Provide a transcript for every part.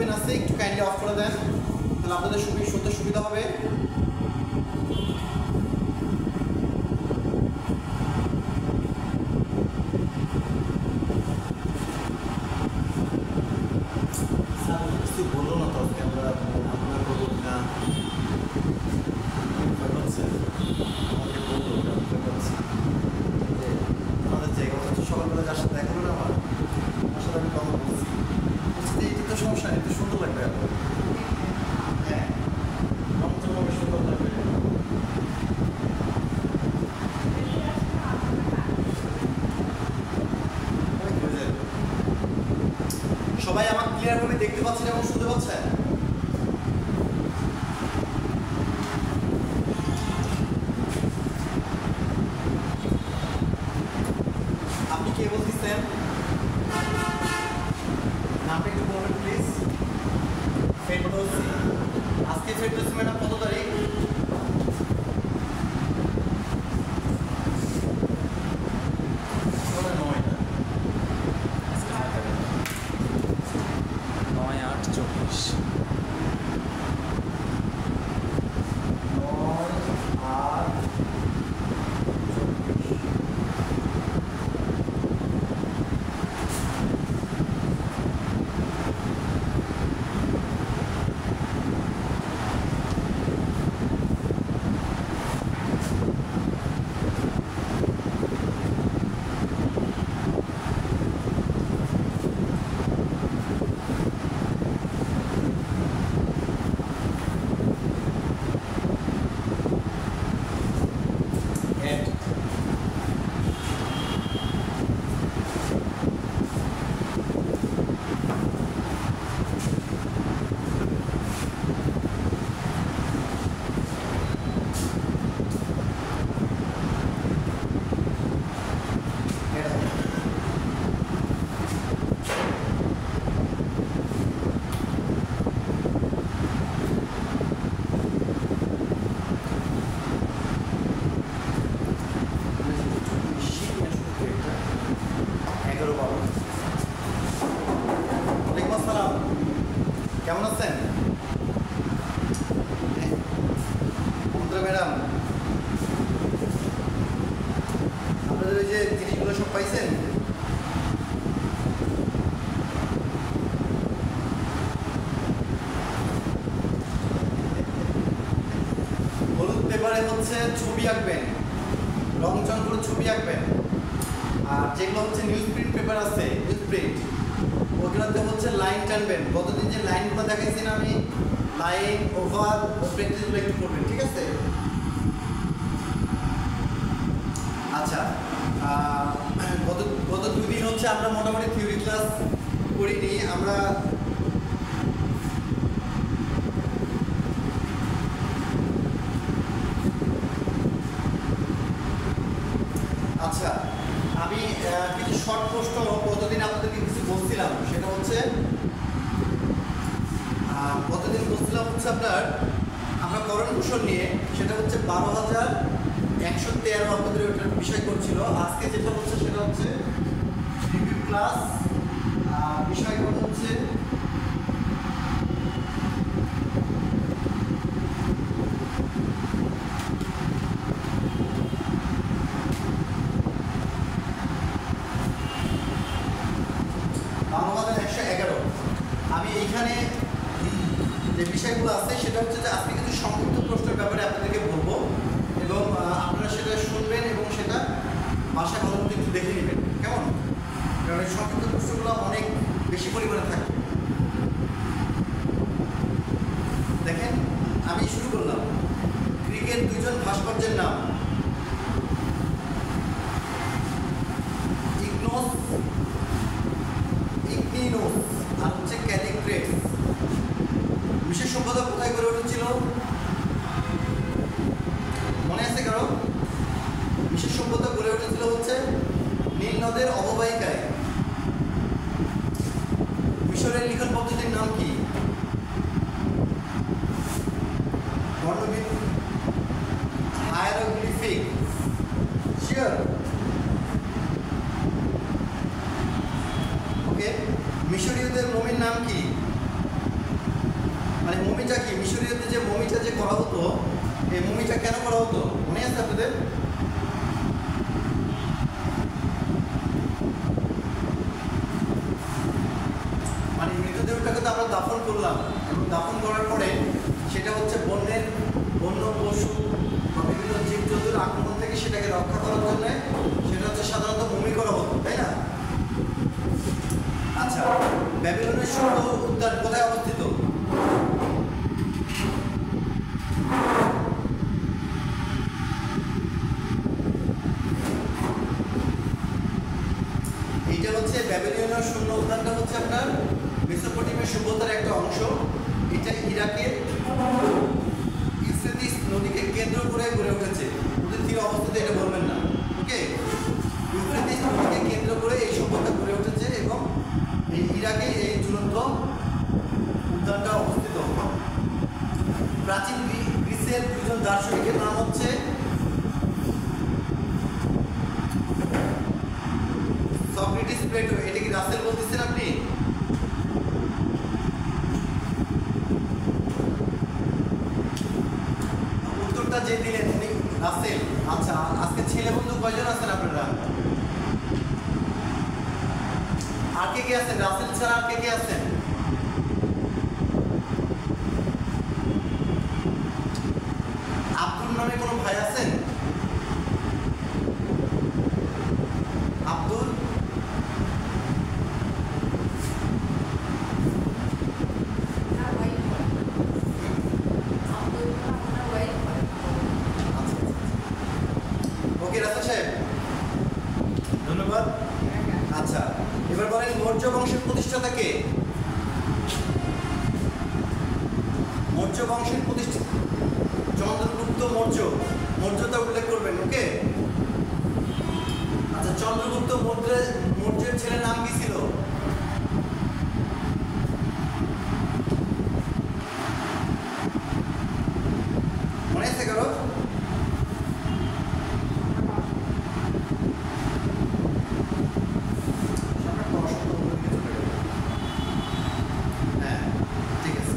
Open আছে, একটু kindly of করে দেন, তাহলে আপনাদের শুনতে সুবিধা হবে। কিছু বললো না তো আমরা আপনার করবো না, আমাকে বললো আমাদের যে কথা হচ্ছে সকালবেলা যার সাথে দেখা হলো আমার সাথে আমি কথা বলছি, এইটা তো সমস্যা নেই, তো সুন্দর লাগবে এখন। হ্যাঁ, রংচঙভাবে সুন্দর লাগবে। সবাই আমাকে ক্লিয়ারভাবে দেখতে পাচ্ছেন এবং শুনতে পাচ্ছেন? আপনি কে বলতেছেন? নামটা একটু বলবেন প্লিজ। ফেরদৌসী। আজকে ফেরদৌসী ম্যাডাম কত তারিখ? কেমন আছেন ম্যাডাম? আপনাদের ওই যে জিনিসগুলো সব পাইছেন? হলুদ পেপারে হচ্ছে ছবি আঁকবেন, রংচং করে ছবি আঁকবেন, আর যেগুলো হচ্ছে নিউজ প্রিন্ট পেপার আছে, নিউজ প্রিন্ট, ওগুলোতে হচ্ছে লাইন টানবেন। গতদিন যে লাইনগুলো দেখাইছি না আমি, লাইন ওভার প্র্যাকটিসগুলো একটু করবেন, ঠিক আছে? আচ্ছা, গত 2 দিন হচ্ছে আমরা মোটামুটি থিওরি ক্লাস করিনি আমরা। আচ্ছা, আমি কিছু শর্ট প্রশ্ন গতদিন আপনাদেরকে কিছু বলছিলাম, সেটা হচ্ছে গতদিন বলছিলাম হচ্ছে আপনার আমরা করণ ঘোষণ নিয়ে, সেটা হচ্ছে 12,113 আপনাদের ওইটার বিষয় করছিল। আজকে যেটা হচ্ছে সেটা হচ্ছে রিভিউ ক্লাস, বিষয় হচ্ছে বাংলাদেশ 111। আমি এইখানে যে বিষয়গুলো আছে সেটা হচ্ছে যে আজকে কিছু সংক্ষিপ্ত প্রশ্নের ব্যাপারে আপনাদেরকে বলবো, এবং আপনারা সেটা শুনবেন এবং সেটা বাসায় ভালো মতো একটু দেখে নেবেন, কেমন? কারণ এই সংক্ষিপ্ত প্রশ্নগুলো অনেক বেশি পরিমাণে থাকবে। দেখেন, আমি শুরু করলাম। গ্রিকের 2 জন ভাস্কর্যের নাম? ইগনোস, ইগনিনোস আর হচ্ছে ক্যালিগ্রেস। বিশেষ সভ্যতা কোথায় গড়ে উঠেছিল? মনে আছে কারো? বিশেষ সভ্যতা গড়ে উঠেছিল হচ্ছে নীল নদের অববাহিকায়। মিশরের লিখন পদ্ধতির নাম কি? বর্ণবিদ, হায়ারোগ্লিফিক। শিওর? ওকে। মিশরীয়দের মমির নাম কি? এই মুভিটা কেন করা হতো মনে আছে আপনাদের? মানে মৃতদেহটাকে তো আমরা দাফন করলাম এবং দাফন করার পরে সেটা হচ্ছে বন্য পশু বা বিভিন্ন জীবজন্তুর আক্রমণ থেকে সেটাকে রক্ষা করার জন্য সেটা হচ্ছে সাধারণত মুমি করা হতো, তাই না? আচ্ছা, ব্যাবিলনের সৌর উদ্যান কোথায় অবস্থিত? এইটা হচ্ছে ব্যাবিলনীয় শূন্য উদ্যানটা হচ্ছে আপনার মেসোপটেমিয়া সভ্যতার একটা অংশ। এটা ইরাকের ইউফ্রেটিস নদীকে কেন্দ্র করে গড়ে উঠেছে। নদীর তীরে অবস্থিত এটা বলবেন না, ওকে? ইউফ্রেটিস নদীকে কেন্দ্র করে এই সভ্যতা গড়ে উঠেছে এবং এই ইরাকে এই ঝুলন্ত উদ্যানটা অবস্থিত। প্রাচীন গ্রিসের দুজন দার্শনিকের নাম হচ্ছে সক্রেটিস, প্লেটো। এটা কি রাসেল বলতেছেন আপনি? উত্তরটা যে দিলেন উনি রাসেল। আচ্ছা, আজকে ছেলে বন্ধু কয়জন আছেন আপনারা? আর কে কে আছেন? রাসেল ছাড়া আর কে কে আছেন? আব্দুল নামে কোনো ভাই আছেন? আব্দুল? ওকে রাসেল সাহেব, ধন্যবাদ। আচ্ছা, এবার বলেন মৌর্য বংশের প্রতিষ্ঠাতা কে? মৌর্য বংশের প্রতিষ্ঠাতা চন্দ্রগুপ্ত মৌর্য। মৌর্যতা উল্লেখ করবেন, ওকে? আচ্ছা, চন্দ্রগুপ্ত মৌর্যের ছেলের নাম কি ছিল? মনে আছে কারো? হ্যাঁ, ঠিক আছে,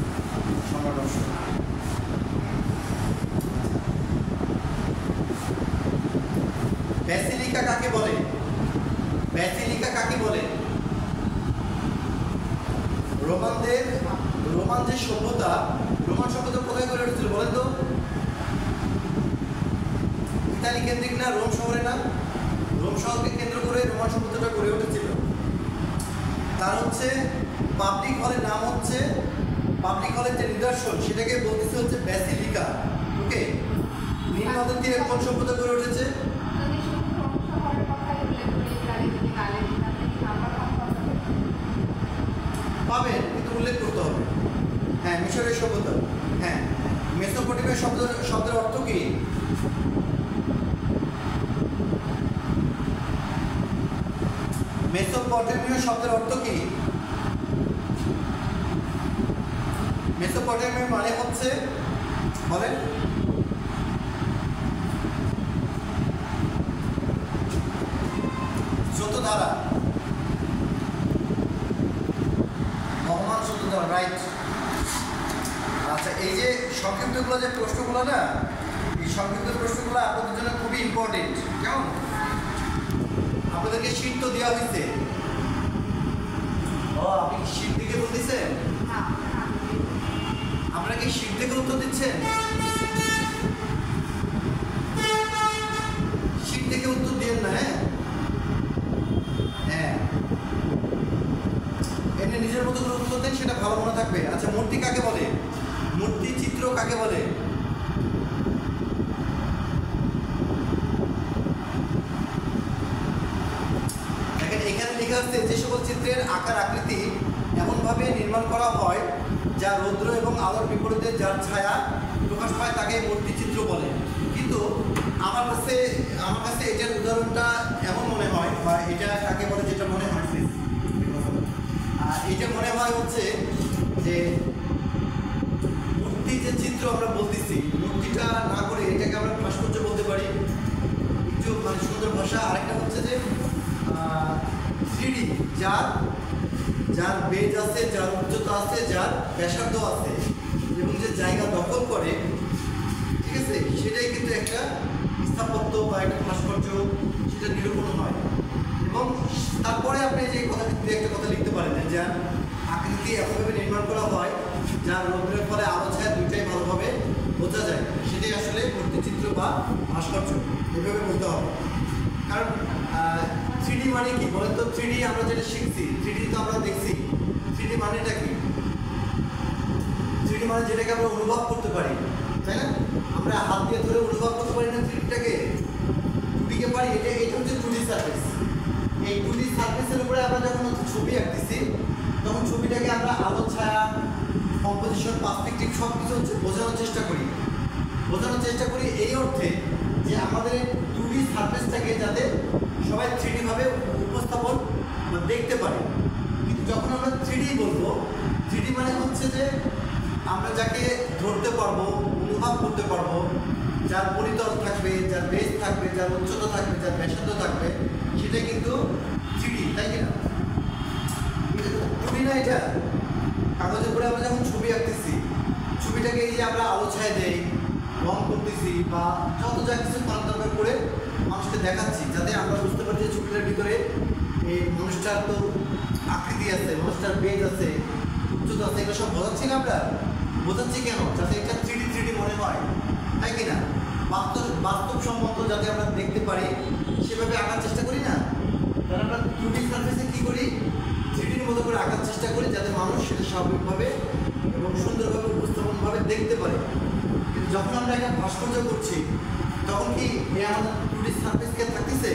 সম্রাট অশোক। ব্যাসিলিকা কাকে বলে? ব্যাসিলিকা কাকে বলে? রোমান যে সভ্যতা, রোমান সভ্যতা কোথায় গড়ে উঠেছিল বলেন তো? ইতালি কেন্দ্রিক না, রোম শহরে না? রোম শহরকে কেন্দ্র করে রোমান সভ্যতাটা গড়ে উঠেছিল। তার হচ্ছে পাবলিক হলের নাম হচ্ছে, পাবলিক হলের যে নিদর্শন সেটাকে বলতেছে হচ্ছে ব্যাসিলিকা, ওকে? নীল নদের তীরে কোন সভ্যতা গড়ে উঠেছে? পাবেন, কিন্তু উল্লেখ করতে হবে। হ্যাঁ, মিশরের সভ্যতা। হ্যাঁ, মেসোপটেমিয়া শব্দের অর্থ কি? মেসোপটেমিয়া শব্দের অর্থ কি? মেসোপটেমিয়া মানে হচ্ছে, বলেন? স্রোতধারা, বহমান স্রোতধারা, রাইট। আচ্ছা, এই যে সংক্ষিপ্তগুলো যে প্রশ্নগুলো না, এই সংক্ষিপ্ত প্রশ্নগুলো আপনাদের জন্য খুবই ইম্পর্টেন্ট। কেমন? আপনাদেরকে শীট তো দেওয়া হয়েছে। ও, আপনি কি শীট থেকে বলতেছেন? আপনারা কি শীট থেকে উত্তর দিচ্ছেন? শীট থেকে উত্তর দিয়েন না। হ্যাঁ হ্যাঁ, এমনি নিজের মতো করে উত্তর দেন, সেটা ভালো মনে থাকবে। আচ্ছা, মূর্তি কাকে বলে? মূর্তি চিত্র কাকে বলে? দেখেন, এখানে লেখা আছে যে সকল চিত্রের আকার আকৃতি এমনভাবে নির্মাণ করা হয় যা রৌদ্র এবং আলোর বিপরীতে যার ছায়া প্রকাশ পায় তাকে মূর্তি চিত্র বলে। কিন্তু আমার কাছে এটার উদাহরণটা এমন মনে হয়, বা এটা কাকে বলে যেটা মনে হয়, এটা মনে হয় হচ্ছে যে মূর্তি যে চিত্র আমরা বলতেছি, মূর্তিটা না করে এটাকে আমরা ভাস্কর্য বলতে পারি, একটু মানে সুন্দর ভাষা। আরেকটা হচ্ছে যে 3D, যার বেজ আছে, যার উচ্চতা আছে, যার ব্যাসার্ধ আছে এবং যে জায়গা দখল করে, ঠিক আছে, দিয়ে একটা কথা লিখতে পারেন যে যার আকৃতি এমনভাবে নির্মাণ করা হয় যার রৌদ্রের ফলে আলো ছায়া দুইটাই ভালোভাবে বোঝা যায়, সেটাই আসলে মূর্তিচিত্র বা ভাস্কর্য এভাবে বলতে হবে। কারণ 3D মানে কি বলেন তো? 3D আমরা যেটা শিখছি, 3D তো আমরা দেখছি, 3D মানেটা কি? 3D মানে যেটাকে আমরা অনুভব করতে পারি, তাই না? আমরা হাত দিয়ে ধরে অনুভব করতে পারি না 3Dটাকে, 2Dকে পারি। এটা হচ্ছে 2D সারফেস। এই 2D সারফেসের উপরে আমরা যখন ছবি আঁকতেছি তখন ছবিটাকে আমরা আলো ছায়া, কম্পোজিশন, পার্সপেক্টিভ সব কিছু হচ্ছে বোঝানোর চেষ্টা করি এই অর্থে যে আমাদের 2D সারফেসটাকে যাতে সবাই 3D ভাবে উপস্থাপন দেখতে পারে। কিন্তু যখন আমরা 3D বলবো, 3D মানে হচ্ছে যে আমরা যাকে ধরতে পারবো, অনুভব করতে পারবো, যার পরিতল থাকবে, যার বেস থাকবে, যার উচ্চতা থাকবে, যার ব্যাসার্ধ থাকবে, সেটা কিন্তু 3D, তাই কিনা? 2D না এটা। কাগজের উপরে আমরা যখন ছবি আঁকতেছি, ছবিটাকে এই যে আমরা আলো ছায়া দেই, রং করতেছি বা যত যা কিছু পাল্টাবার করে মানুষকে দেখাচ্ছি, যাতে আমরা বুঝতে পারি যে ছবিটার ভিতরে এই মানুষটার তো আকৃতি আছে, মানুষটার বেজ আছে, উচ্চতা আছে, এগুলো সব বোঝাচ্ছি না আমরা। বোঝাচ্ছি কেন? যাতে এটা 3D মনে হয়, তাই কিনা? বাস্তবসম্মত যাতে আমরা দেখতে পারি সেভাবে আঁকার চেষ্টা করি না? কারণ আমরা 2D সারফেসে কী করি? 3Dর মতো করে আঁকার চেষ্টা করি যাতে মানুষ সেটা স্বাভাবিকভাবে এবং সুন্দরভাবে উপস্থাপনভাবে দেখতে পারে। কিন্তু যখন আমরা একটা ভাস্কর্য করছি তখন কি আমাদের 2D সারফেসকে থাকতেছে?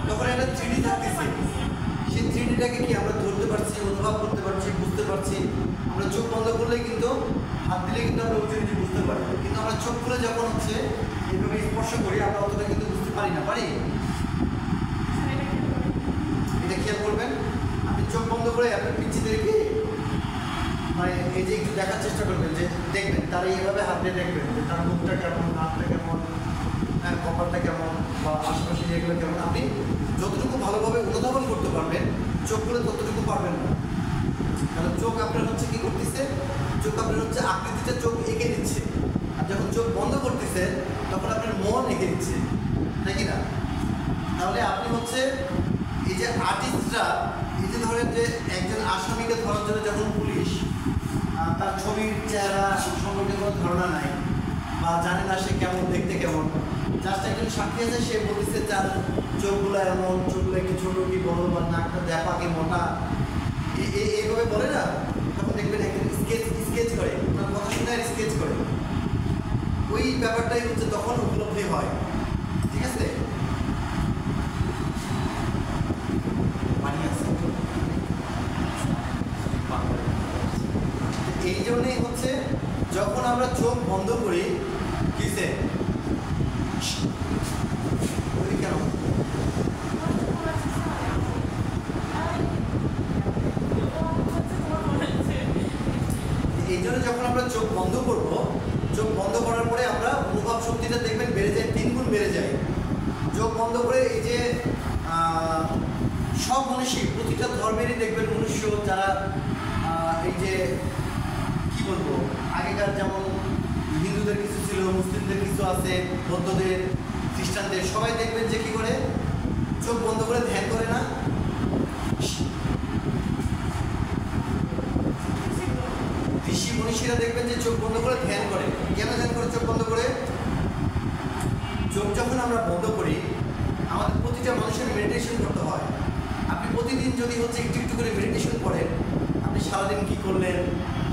তখন একটা 3D থাকতেছে। সেই 3Dটাকে কি আমরা ধরতে পারছি, অনুভব করতে পারছি, বুঝতে পারছি? আমরা চোখ বন্ধ করলে কিন্তু, হাত দিলে কিন্তু আমরা ওই জিনিসটি বুঝতে পারি, কিন্তু আমরা চোখ খুলে যখন হচ্ছে এইভাবে স্পর্শ করি আমরা অতটা কিন্তু বুঝতে পারি না। পারি? এটা খেয়াল করবেন, আপনি চোখ বন্ধ করে আপনার পিচ্ছিদেরকে মানে এই যে একটু দেখার চেষ্টা করবেন, যে দেখবেন তারা এইভাবে হাত দিয়ে দেখবেন যে তার মুখটা কেমন, নাকটা কেমন, কপালটা কেমন বা আশেপাশে যেগুলো কেমন। আপনি যতটুকু ভালোভাবে অনুধাবন করতে পারবেন, চোখ করে ততটুকু পারবেন না। কারণ চোখ আপনার হচ্ছে কি করতেছে? চোখ আপনার হচ্ছে আকৃতিটা চোখ এঁকে দিচ্ছে, আর যখন চোখ বন্ধ করতেছে তখন আপনার মন এঁকে দিচ্ছে, তাই কি না? তাহলে আপনি হচ্ছে এই যে আর্টিস্টরা, এই যে ধরেন যে একজন আসামিকে ধরার জন্য যখন পুলিশ তার ছবির চেহারা সম্পর্কে কোনো ধারণা নাই বা জানে না সে কেমন দেখতে, কেমন, জাস্ট একজন সাক্ষী আছে, সে বলতেছে তার চোখগুলো এমন, চোখগুলো একটু ছোটো কি বড়, বা নাকটা দেখা কি মোটা, এইভাবে বলে না? তখন দেখবেন একজন স্কেচ করে, ওনার কথা শুনে আর স্কেচ করে। ওই ব্যাপারটাই হচ্ছে তখন উপলব্ধি হয়, ঠিক আছে? এই জন্যই হচ্ছে যখন আমরা চোখ বন্ধ করি, কিসে কেন? এই জন্য যখন আমরা চোখ বন্ধ করবো, চোখ বন্ধ করার পরে আমরা অনুভব শক্তিটা দেখবেন বেড়ে যায়, 3 গুণ বেড়ে যায়। চোখ বন্ধ করে এই যে সব মানুষই, প্রতিটা ধর্মেরই দেখবেন মনুষ্য যারা এই যে কি বলবো, আগেকার যেমন হিন্দুদের কিছু ছিল, মুসলিমদের কিছু আছে, বৌদ্ধদের, খ্রিস্টানদের, সবাই দেখবেন যে কি করে চোখ বন্ধ করে ধ্যান করে না? ঋষি মনীষীরা দেখবেন যে চোখ বন্ধ করে ধ্যান করে। কেন ধ্যান করে চোখ বন্ধ করে? চোখ যখন আমরা বন্ধ করি, আমাদের প্রতিটা মানুষের মেডিটেশন করতে হয়। আপনি প্রতিদিন যদি হচ্ছে একটু একটু করে মেডিটেশন করেন, আপনি সারাদিন কী করলেন,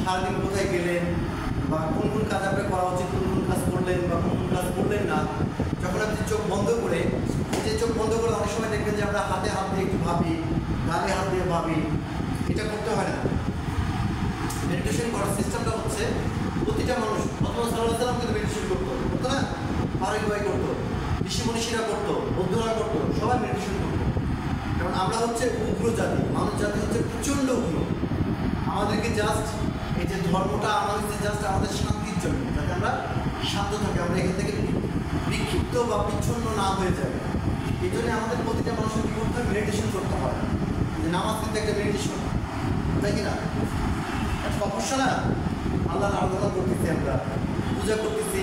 সারাদিন কোথায় গেলেন, বা কোন কোন কাজ আপনার করা উচিত, কোন কোন কাজ করলেন বা কোন কোন কাজ করলেন না, যখন আপনি চোখ বন্ধ করে, যে চোখ বন্ধ করে অনেক সময় দেখবেন যে আমরা হাতে হাত দিয়ে একটু ভাবি, গালে হাত দিয়ে ভাবি, এটা করতে হয় না। মেডিটেশন করার সিস্টেমটা হচ্ছে প্রতিটা মানুষ, মোহাম্মদ সাল্লাল্লাহু আলাইহি ওয়াসাল্লাম কিন্তু মেডিটেশন করতো না? পারক ভাই করতো, ঋষি মনীষীরা করতো, বৌদ্ধরা করতো, সবাই মেডিটেশন করতো। কারণ আমরা হচ্ছে উগ্র জাতি, মানুষ জাতি হচ্ছে প্রচণ্ড উগ্র। আমাদেরকে জাস্ট এই যে ধর্মটা আমাদের জাস্ট আমাদের শান্তির জন্য, যাতে আমরা শান্ত থাকি, আমরা এখান থেকে বিক্ষিপ্ত বা বিচ্ছন্ন না হয়ে যায়। এই জন্য আমাদের প্রতিটা মানুষের কী করতে হয়? মেডিটেশন করতে হয়। যে নামাজ কিন্তু একটা মেডিটেশন, তাই কি না? তপস্যা না, আল্লাহর আরাধনা করতেছি, আমরা পূজা করতেছি,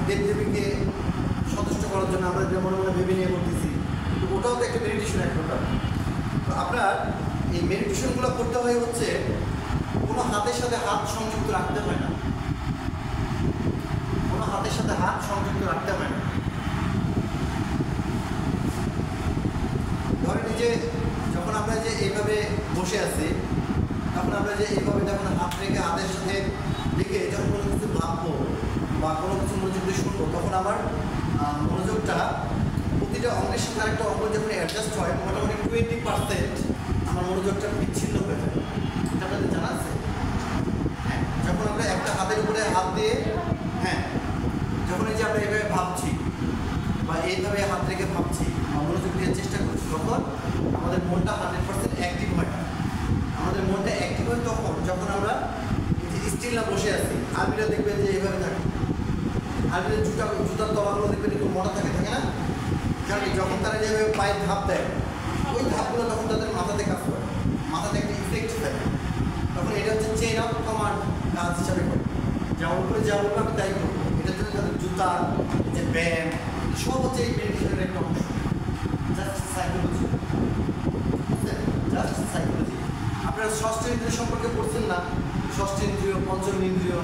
দেবদেবীকে সন্তুষ্ট করার জন্য আমরা মনে মনে ভেবে নিয়ে করতেছি, ওটাও তো একটা মেডিটেশন এক প্রকার। তো আপনার এই মেডিটেশনগুলো করতে হয় হচ্ছে কোনো হাতের সাথে হাত সংযুক্ত রাখতে হয় না, কোনো হাতের সাথে হাত সংযুক্ত রাখতে হয় না। ধরেন যে যখন আমরা যে এইভাবে বসে আছি, তখন আমরা যে এইভাবে যখন হাত রেখে হাতের সাথে রেখে যখন কোনো কিছু ভাববো বা কোনো কিছু মনোযোগ দিয়ে শুনবো, তখন আমার মনোযোগটা প্রতিটা অঙ্গের সাথে একটা অঙ্গ যখন অ্যাডজাস্ট হয়, মোটামুটি 20% আমার মনোযোগটা বিচ্ছিন্ন হয়ে যায়। এটা আপনাদের জানা আছে? হ্যাঁ, যখন আমরা একটা হাতের উপরে হাত দিয়ে, হ্যাঁ, যখন এই যে আমরা এইভাবে ভাবছি বা এইভাবে হাত রেখে ভাবছি বা মনোযোগ দেওয়ার চেষ্টা করছি, তখন আমাদের মনটা 100% অ্যাক্টিভ হয় না। আমাদের মনটা অ্যাক্টিভ হয় তখন যখন আমরা স্টিল না বসে আছি। আর্মিরা দেখবেন যে এইভাবে থাকে, আর্মিদের জুতার তলাগুলো দেখবেন একটু মোটা থাকে, থাকে না? কারণ যখন তারা যেভাবে পায়ে ধাপ দেয়, ওই ধাপগুলো তখন তাদের মাথাতে কাজ করে, মাথাতে একটা ইফেক্ট থাকে। তখন এটা হচ্ছে চেইন অফ কমান্ড কাজ হিসাবে করে, যেমন করে যা বলবো আমি তাই করবো। এটার জন্য তাদের জুতা, যে ব্যায়াম, সব হচ্ছে এই মেডিটেশনের একটা অংশ। Just psychology, just psychology. আপনারা ষষ্ঠ ইন্দ্রিয় সম্পর্কে পড়ছেন না? ষষ্ঠ ইন্দ্রিয়, পঞ্চম ইন্দ্রিয়,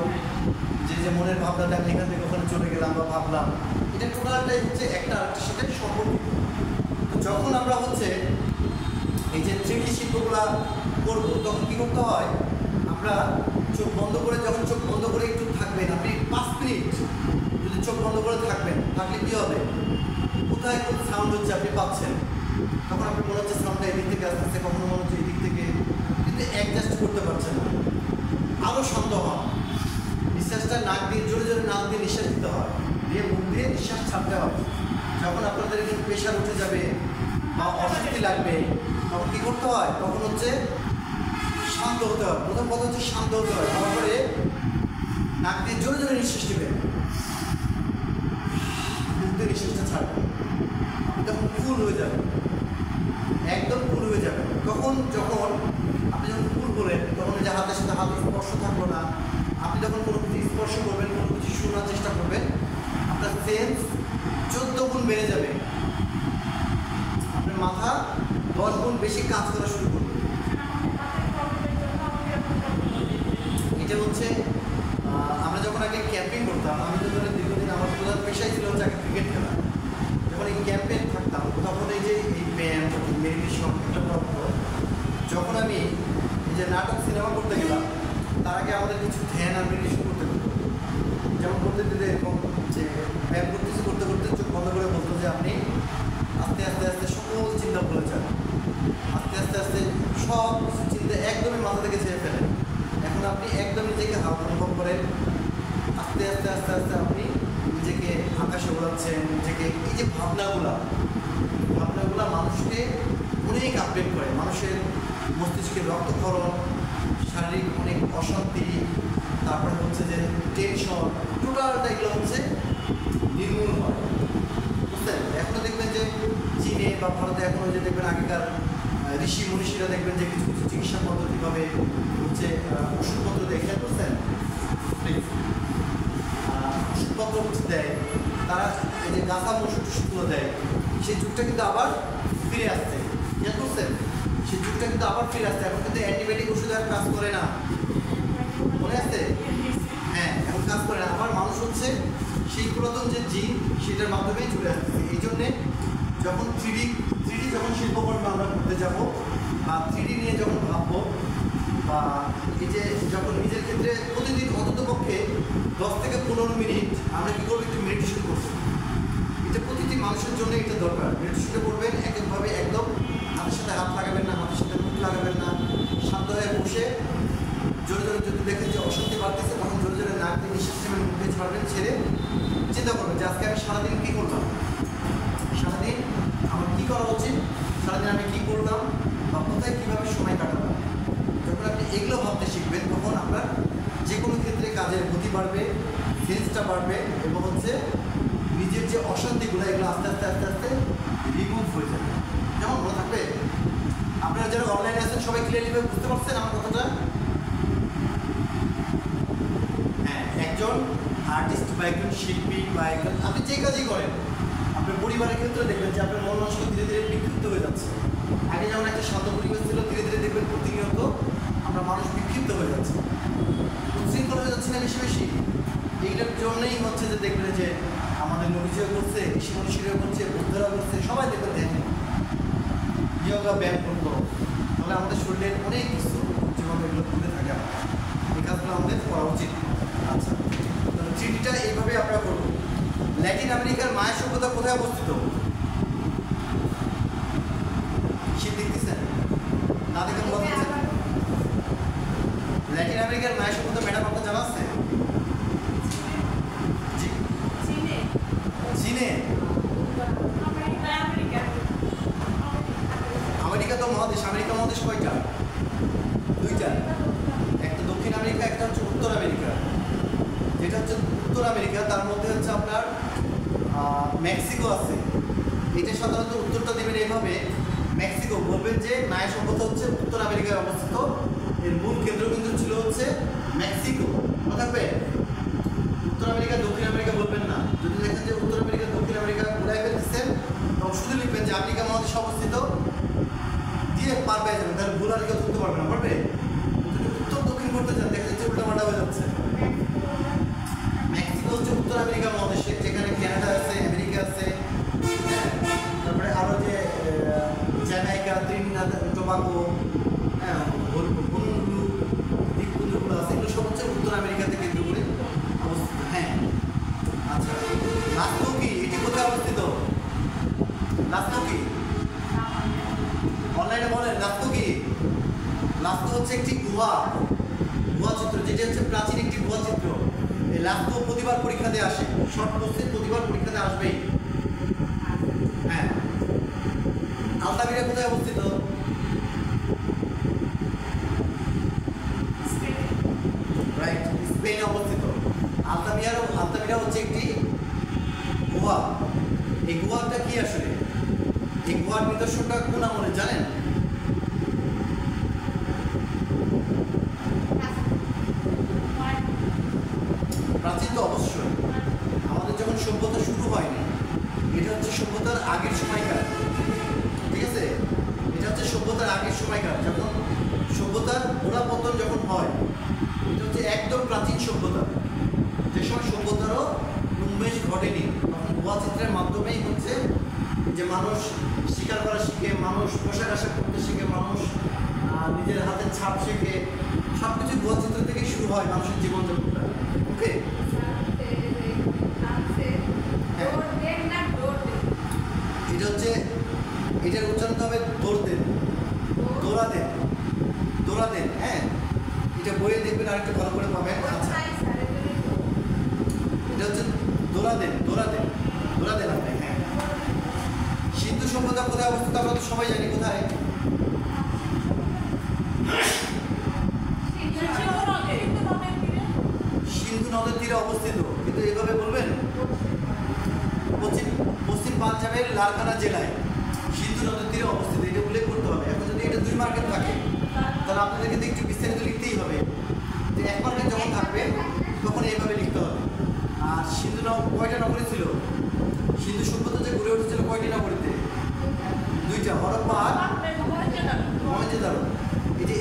যে মনের ভাবনাটা আমি এখান থেকে ওখানে চলে গেলাম বা ভাবলাম, এটা টোটালটাই হচ্ছে একটা আরেকটার সাথে সম্পর্কিত। তো যখন আমরা হচ্ছে এই যে 3D শিল্পগুলো করবো, তখন কী করতে হয়, আমরা চোখ বন্ধ করে, যখন চোখ বন্ধ করে একটু থাকবেন, আপনি 5 মিনিট যদি চোখ বন্ধ করে থাকবেন, তাহলে কী হবে, কোথায় কোন সাউন্ড হচ্ছে আপনি পাচ্ছেন, তখন আপনি মনে হচ্ছে সাউন্ডটা এদিক থেকে আসতেছে, কখনো মনে হচ্ছে এদিক থেকে, কিন্তু অ্যাডজাস্ট করতে পারছেন না। আরও শান্ত হন, নিঃশ্বাসটা নাক দিয়ে জোরে জোরে নাক দিয়ে নিঃশ্বাস দিতে হয়, দিয়ে মুখ দিয়ে নিঃশ্বাস ছাড়তে হয়। যখন আপনাদের একটু প্রেশার উঠে যাবে বা অশান্তি লাগবে, তখন কী করতে হয়, তখন হচ্ছে শান্ত হতে হয়। প্রথম কথা হচ্ছে শান্ত হতে হয়, তারপরে নাক দিয়ে জোরে জোরে নিঃশ্বাস নেবেন, মুখ দিয়ে নিঃশ্বাসটা ছাড়বেন। আপনি তখন ফুল হয়ে যাবেন, একদম ফুল হয়ে যাবেন। তখন যখন আপনি যখন ফুল করেন, তখন ওই যে হাতের সাথে হাত স্পর্শ থাকলো না, আপনি যখন কোনো কিছু স্পর্শ করবেন, কোনো কিছু শোনার চেষ্টা করবেন, আপনার সেন্স 14 গুণ বেড়ে যাবে, আপনার মাথা 10 গুণ বেশি কাজ করা শুরু করবে। এটা হচ্ছে আমরা যখন আগে ক্যাম্পিং করতাম, আমি তো ধরে দীর্ঘদিন আমার প্রধান পেশাই ছিল হচ্ছে আগে ক্রিকেট খেলা। যখন এই ক্যাম্পে থাকতাম, তখন এই যে এই ব্যায়াম, মেডিটেশন, এটা করতো। যখন আমি এই যে নাটক সিনেমা করতে গেলাম, তার আগে আমাদের কিছু ধ্যান আর মেডিটেশন করতে হতো। যেমন করতে দিলে এরকম যে ব্যায়াম করতেছি, করতে করতে চোখ বন্ধ করে বলতো যে আপনি আস্তে আস্তে আস্তে সকল চিন্তা ভুলে যান, আস্তে আস্তে আস্তে সব চিন্তা একদমই মাথা থেকে ছেড়ে ফেলেন। এখন আপনি একদম নিজেকে হালকা অনুভব করেন, আস্তে আস্তে আস্তে আস্তে আপনি নিজেকে আকাশে ওড়াচ্ছেন, নিজেকে এই যে ভাবনাগুলা মানুষকে অনেক আপডেট করে, মানুষের মস্তিষ্কে রক্তক্ষরণ, শারীরিক অনেক অশান্তি, তারপরে হচ্ছে যে টেনশন, টোটালটা এগুলো হচ্ছে নির্মূল হয়, বুঝলেন? এখনও দেখবেন যে চীনে বা ভারতে এখনও যে দেখবেন আগেকার ঋষি মনীষীরা দেখবেন যে কিছু কিছু চিকিৎসা পদ্ধতিভাবে হচ্ছে ওষুধপত্র দেখে, বুঝলেন, ওষুধপত্র হচ্ছে দেয়, তারা এই যে গাছা ওষুধগুলো দেয়, সেই যুগটা কিন্তু আবার ফিরে আসছে, খেয়াল করছেন? সেই যুগটা কিন্তু আবার ফিরে আসছে। এখন কিন্তু অ্যান্টিবায়োটিক ওষুধ আর কাজ করে না, মনে আছে? হ্যাঁ, এখন কাজ করে না। আবার মানুষ হচ্ছে সেই পুরাতন যে জিন, সেটার মাধ্যমেই চলে আসছে। এই জন্যে যখন 3D যখন শিল্পকর্ম আমরা করতে যাবো বা 3D নিয়ে যখন ভাববো, বা এই যে যখন নিজের ক্ষেত্রে প্রতিদিন অন্ততপক্ষে 10 থেকে 15 মিনিট আমরা কী করবো, একটু মেডিটেশন করবো। এটা প্রতিটি মানুষের জন্য এটা দরকার। মেডিটেশনটা করবেন একভাবে, একদম হাতের সাথে হাত লাগাবেন না, হাতের সাথে মুখ লাগাবেন না, শান্ত হয়ে বসে জোরে জোরে যদি দেখেন যে অশান্তি বাড়তেছে, তখন জোরে জোরে নাক দিয়ে নিঃশ্বাস নেবেন, মুখে ছাড়বেন, ছেড়ে চিন্তা করবেন যে আজকে আমি সারাদিন কী করলাম, সারাদিন আমার কী করা উচিত, সারাদিন আমি কী করলাম বা কোথায় কীভাবে সময় কাটালাম। যখন আপনি এগুলো ভাবতে শিখবেন, তখন আপনার যে কোনো ক্ষেত্রে কাজের গতি বাড়বে, সেন্সটা বাড়বে, এবং হচ্ছে নিজের যে অশান্তিগুলো, এগুলো আস্তে আস্তে আস্তে আস্তে রিমুভ হয়ে যাবে। যেমন মনে থাকবে, আপনারা যারা অনলাইনে আছেন সবাই ক্লিয়ারলিভাবে বুঝতে পারছেন আমার কথাটা? হ্যাঁ, একজন আর্টিস্ট বা একজন শিল্পী বা একজন, আপনি যে কাজই করেন, আপনার পরিবারের ক্ষেত্রে দেখবেন যে আপনার মন মানসিকতা ধীরে ধীরে বিক্ষিপ্ত হয়ে যাচ্ছে। আগে যেমন একটা শান্ত পরিবেশ ছিল, ধীরে ধীরে দেখবেন প্রতিনিয়ত আমরা মানুষ বিক্ষিপ্ত হয়ে যাচ্ছে, উচ্ছৃঙ্খল হয়ে যাচ্ছে না বেশি বেশি। এইটার জন্যই হচ্ছে যে দেখবেন যে আমাদের নবীজিও করছে, ঋষি মনীষীরাও করছে, বুদ্ধরা করছে, সবাই দেখবেন দেখেন যোগা ব্যায়াম করবো, তাহলে আমাদের শরীরের অনেক কিছু জীবন এগুলো ঘুরে থাকে। আমাদের এই কাজগুলো আমাদের করা উচিত। আচ্ছা, তাহলে থ্রিডিটা এইভাবে আমরা করবো। ল্যাটিন আমেরিকার মায়া সভ্যতা কোথায় অবস্থিত? শীত দেখতেছেন না দেখে বলতে চাচ্ছেন? ল্যাটিন আমেরিকার মায়া সভ্যতা ম্যাডাম আপনার জানা আছে? চীনে? আমেরিকা তো মহাদেশ। আমেরিকা মহাদেশ কয়টা? দুইটা, একটা দক্ষিণ আমেরিকা, একটা হচ্ছে উত্তর আমেরিকা। যেটা হচ্ছে উত্তর আমেরিকা, তার মধ্যে হচ্ছে আপনার মেক্সিকো আছে। এটা সাধারণত উত্তরটা দেবেন এইভাবে, মেক্সিকো বলবেন যে মায়া সভ্যতা হচ্ছে উত্তর আমেরিকায় অবস্থিত, এর মূল কেন্দ্রবিন্দু ছিল হচ্ছে মেক্সিকো। মনে থাকবে? উত্তর আমেরিকা দক্ষিণ আমেরিকা বলবেন না। যদি দেখেন যে উত্তর আমেরিকা দক্ষিণ আমেরিকা ঘুরাই ফেলতেছেন, তখন শুধু লিখবেন যে আমেরিকা মহাদেশে অবস্থিত দিয়ে পার পেয়ে যাবেন, তাহলে ভুল আর কেউ ধরতে পারবে না। পারবে? যদি উত্তর দক্ষিণ করতে চান, দেখা যাচ্ছে উল্টা পাল্টা হয়ে যাচ্ছে। মেক্সিকো হচ্ছে উত্তর আমেরিকা মহাদেশে, যেখানে কানাডা আছে, আমেরিকা আছে, তারপরে আরো যে জ্যামাইকা, ত্রিনিদাদ টোবাগো, হনুলুলু দ্বীপপুঞ্জগুলো আছে, এগুলো সব হচ্ছে উত্তর আমেরিকাতে কেন্দ্র করে অবস্থিত। হ্যাঁ, আচ্ছা, লাস্কো কি? এটি কোথায় অবস্থিত? লাস্কো কি? অনলাইনে বলেন লাস্কো কি? লাস্কো হচ্ছে একটি গুহা চিত্র, যেটি হচ্ছে প্রাচীন একটি গুহা চিত্র। এই লাস্কো প্রতিবার পরীক্ষাতে আসে, শর্ট কোর্সে প্রতিবার পরীক্ষাতে আসবেই। হ্যাঁ, আলতামিরা কোথায় অবস্থিত? রাইট, স্পেনে অবস্থিত। আলতামিরা হচ্ছে একটি গুহা। এই গুহাটা কি আসলে? এই গুহার নিদর্শনটা কোন আমলে জানেন? প্রাচীন তো অবশ্যই, আমাদের যখন সভ্যতা শুরু হয়নি, এটা হচ্ছে সভ্যতার আগের সময়কার। ঠিক আছে, এটা হচ্ছে সভ্যতার আগের সময়কার, যখন সভ্যতার গোড়াপতন যখন হয়, এটা হচ্ছে একদম প্রাচীন সভ্যতা, যে সময় সভ্যতারও উন্মেষ ঘটেনি। তখন গুহা চিত্রের মাধ্যমেই হচ্ছে যে মানুষ শিকার করা শিখে, মানুষ পোশাক আশাক করতে শিখে, মানুষ নিজের হাতের ছাপ শিখে, সব কিছু গুহা চিত্র থেকে শুরু হয় মানুষের জীবনযাপনটা। ওকে, এটা হচ্ছে, এটার উচ্চারণ হবে দৌড়দেন, দৌড়াদেন, দৌড়াদেন। হ্যাঁ, এটা বইয়ে দেখবেন আরেকটু ভালো করে পাবেন। আচ্ছা, এটা হচ্ছে দৌড়াদেন, দৌড়াদেন, দৌড়াদেন আপনি। হ্যাঁ, সিন্ধু সভ্যতা কোথায় অবস্থিত? আমরা তো সবাই জানি কোথায়। সিন্ধু নদের তীরে অবস্থিত, কিন্তু এইভাবে বলবেন পশ্চিম পাঞ্জাবের লারকানা জেলায় সিন্ধু নদের তীরে অবস্থিত, এটা উল্লেখ করতে হবে। এখন যদি এটা 2 মার্কেট থাকে, তাহলে আপনাদেরকে একটু বিস্তারিত লিখতেই হবে। যে 1 মার্কেট যখন থাকবে তখন এইভাবে লিখতে হবে। আর সিন্ধু কয়টা নগরী ছিল? সিন্ধু সভ্যতা যে গড়ে উঠেছিল কয়টি নগরীতে? 2টা, হরপ্পা আর মহেঞ্জোদারো।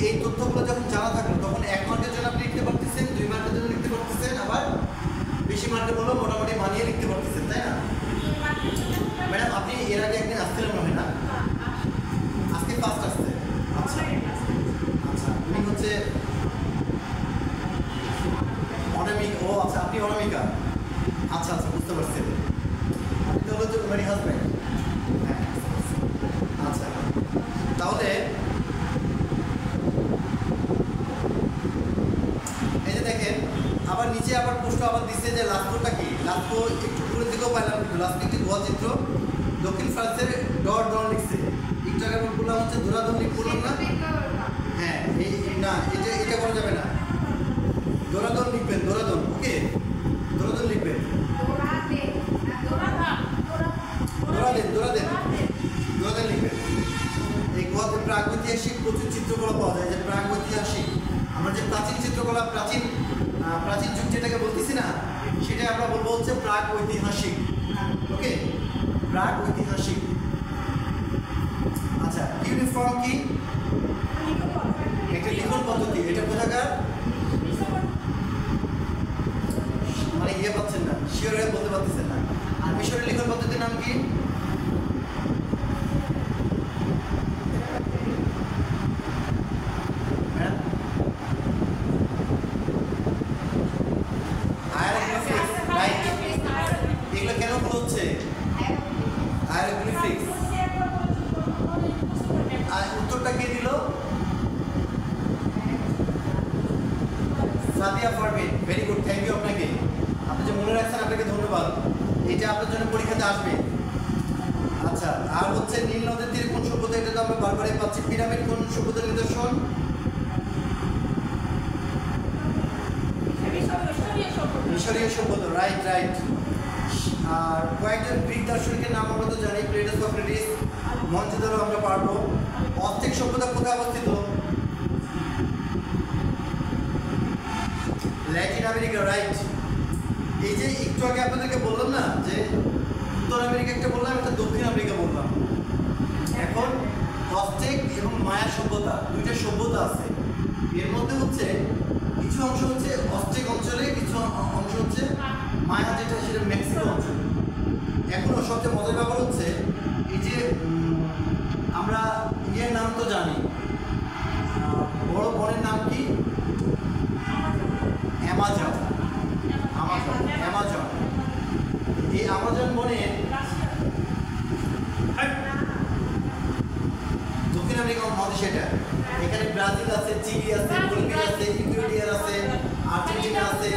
এই তথ্যগুলো যখন জানা থাকলো, তখন 1 মার্কের জন্য আপনি লিখতে পারতেছেন, 2 মার্কের জন্য লিখতে পারতেছেন, আবার বেশি মার্কেট হলো মোটামুটি বানিয়ে লিখতে পারতেছেন, তাই না? ম্যাডাম, আপনি এর আগে একদিন আসছিলেন মনে হয় না? আজকে ফার্স্ট আসছে। আচ্ছা আচ্ছা, উনি হচ্ছে অনামিকা। ও আচ্ছা, আপনি অনামিকা। আচ্ছা আচ্ছা, বুঝতে পারছি। আপনি তো হলো যে ওনারই হাজব্যান্ড। হ্যাঁ, আচ্ছা, তাহলে এই যে দেখেন, আবার নিচে আবার প্রশ্ন আবার দিচ্ছে যে লাস্কোটা কি? লাস্কো একটু দূরের দিকেও পাইলাম, লাস্কো একটি গুহা চিত্র, দক্ষিণ ফ্রান্সের ডন লিখছে। একটু আগে বললাম হচ্ছে দোরাদন লিখ বললাম না? হ্যাঁ, এই না, এটা করা যাবে না। দোরাদন লিখবেন, দোরাদন। ওকে, দোরাদন লিখবেন, দোরাদেন, দোরাদেন, দোরাদেন লিখবেন। এই গুহাতে প্রাগৈতিহাসিক প্রচুর চিত্রকলা পাওয়া যায়। যে প্রাগৈতিহাসিক, আমরা যে প্রাচীন চিত্রকলা, প্রাচীন যুগ যেটাকে বলতেছি না, সেটাই আমরা বলবো হচ্ছে প্রাক ঐতিহাসিক। ওকে, প্রাক ঐতিহাসিক। আচ্ছা, আচ্ছা, ইউনিফর্ম কি? একটা লিখন পদ্ধতি। এটা কোথাকার? মানে ইয়ে পাচ্ছেন না, শিওর হয়ে বলতে পারতেছেন না। আর মিশরের লিখন পদ্ধতির নাম কি? এগুলো কেন ভুল হচ্ছে? হায়ারোগ্লিফিক্স। আর উত্তরটা কে দিল? Sadia Parvin. Very good, thank you আপনাকে। আপনি যে মনে রাখছেন আপনাকে ধন্যবাদ। এটা আপনার জন্য পরীক্ষাতে আসবে। আচ্ছা, আর হচ্ছে নীল নদের তীরে কোন সভ্যতা? এটা তো আমরা বারবারই পাচ্ছি। পিরামিড কোন সভ্যতার নিদর্শন? মিশরীয় সভ্যতা। Right right. আর কয়েকজন গ্রিক দার্শনিকের নাম আমরা তো জানি, প্লেটো, সক্রেটিস, মহেঞ্জোদারো আমরা পারবো। অস্টেক সভ্যতা কোথায় অবস্থিত? Latin America. রাইট। এই যে একটু আগে আপনাদেরকে বললাম না যে উত্তর আমেরিকা একটা বললাম, একটা দক্ষিণ আমেরিকা বললাম। এখন অস্টেক এবং মায়া সভ্যতা, দুইটা সভ্যতা আছে। এর মধ্যে হচ্ছে কিছু অংশ হচ্ছে অস্টেক অঞ্চলে, কিছু অংশ হচ্ছে মায়া, যেটা সেটা মেক্সিকো অঞ্চলে। এখনো সবচেয়ে মজার ব্যাপার হচ্ছে এই যে আমরা ইয়ের নাম তো জানি, বড় বনের নাম কি? অ্যামাজন। অ্যামাজন। এই অ্যামাজন বনে দক্ষিণ আমেরিকা মহাদেশ। এটা এখানে ব্রাজিল আছে, চিলি আছে, বলিভিয়া আছে, ইকুয়েডর আছে, আর্জেন্টিনা আছে,